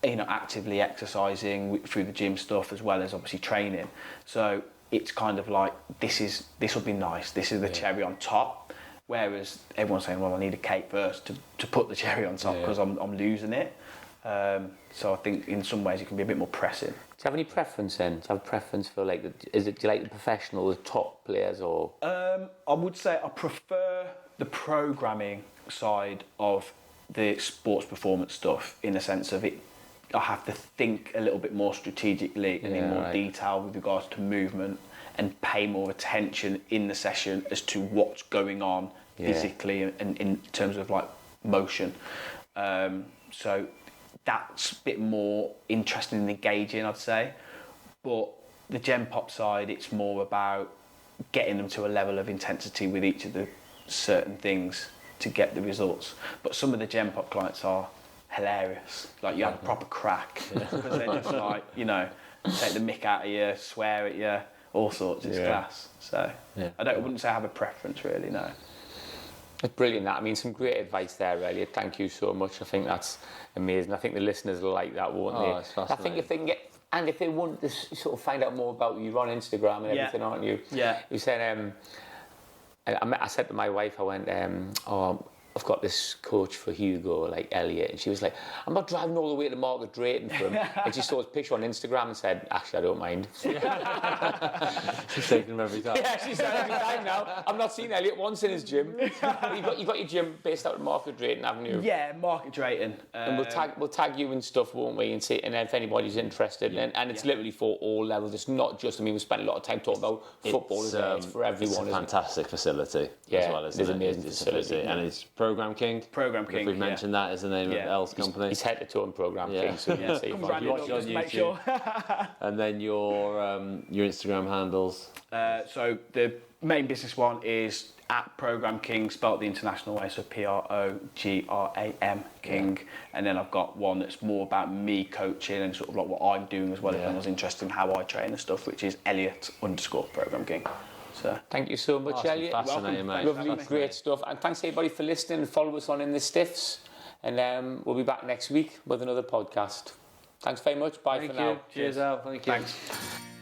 actively exercising through the gym stuff as well as obviously training. So it's kind of like this will be nice. This is the cherry on top. Whereas everyone's saying, well, I need a cake first to put the cherry on top because I'm losing it. So I think in some ways it can be a bit more pressing. Do you have any preference then? Do you have a preference for do you like the professional, the top players, or? I would say I prefer the programming side of the sports performance stuff in the sense of it. I have to think a little bit more strategically and in more detail with regards to movement and pay more attention in the session as to what's going on physically and in terms of like motion. So that's a bit more interesting and engaging, I'd say. But the Gen Pop side, it's more about getting them to a level of intensity with each of the certain things to get the results. But some of the Gen Pop clients are hilarious. Like, you have a proper crack because they're just like, you know, take the mick out of you, swear at you, all sorts. It's class. So I wouldn't say I have a preference really, no. It's brilliant, that. I mean, some great advice there, Elliot. Thank you so much. I think that's amazing. I think the listeners will like that, won't they? It's fascinating. I think if they can get, and if they want to sort of find out more about you, you're on Instagram and everything, aren't you? Yeah. You said, I said to my wife, I went, I've got this coach for Hugo, like Elliot, and she was like, I'm not driving all the way to Market Drayton for him. And she saw his picture on Instagram and said, actually, I don't mind. She's taking him every time. Yeah, she said every time now. I've not seen Elliot once in his gym. You got your gym based out of Market Drayton, haven't you? Yeah, Market Drayton. And we'll tag you and stuff, won't we? And see, and if anybody's interested, and it's literally for all levels. It's not just. I mean, we spent a lot of time talking about football. It's for everyone. It's a fantastic facility. As well, it's an amazing facility, and it's Program King. Program King. We've mentioned that as the name of Elle's company. He's head to toe in Program King, so you can see. Come You watch it on just make YouTube. sure. And then your Instagram handles. So the main business one is at Program King, spelled the international way, so Program King. And then I've got one that's more about me coaching and sort of like what I'm doing as well, if anyone's interested in how I train and stuff, which is Elliot_Program King. So thank you so much, Elliot. Fascinating, mate. Lovely, great stuff. And thanks everybody for listening. Follow us on In the Stiffs. And we'll be back next week with another podcast. Thanks very much. Bye for now. Cheers, Al. Thank you. thanks.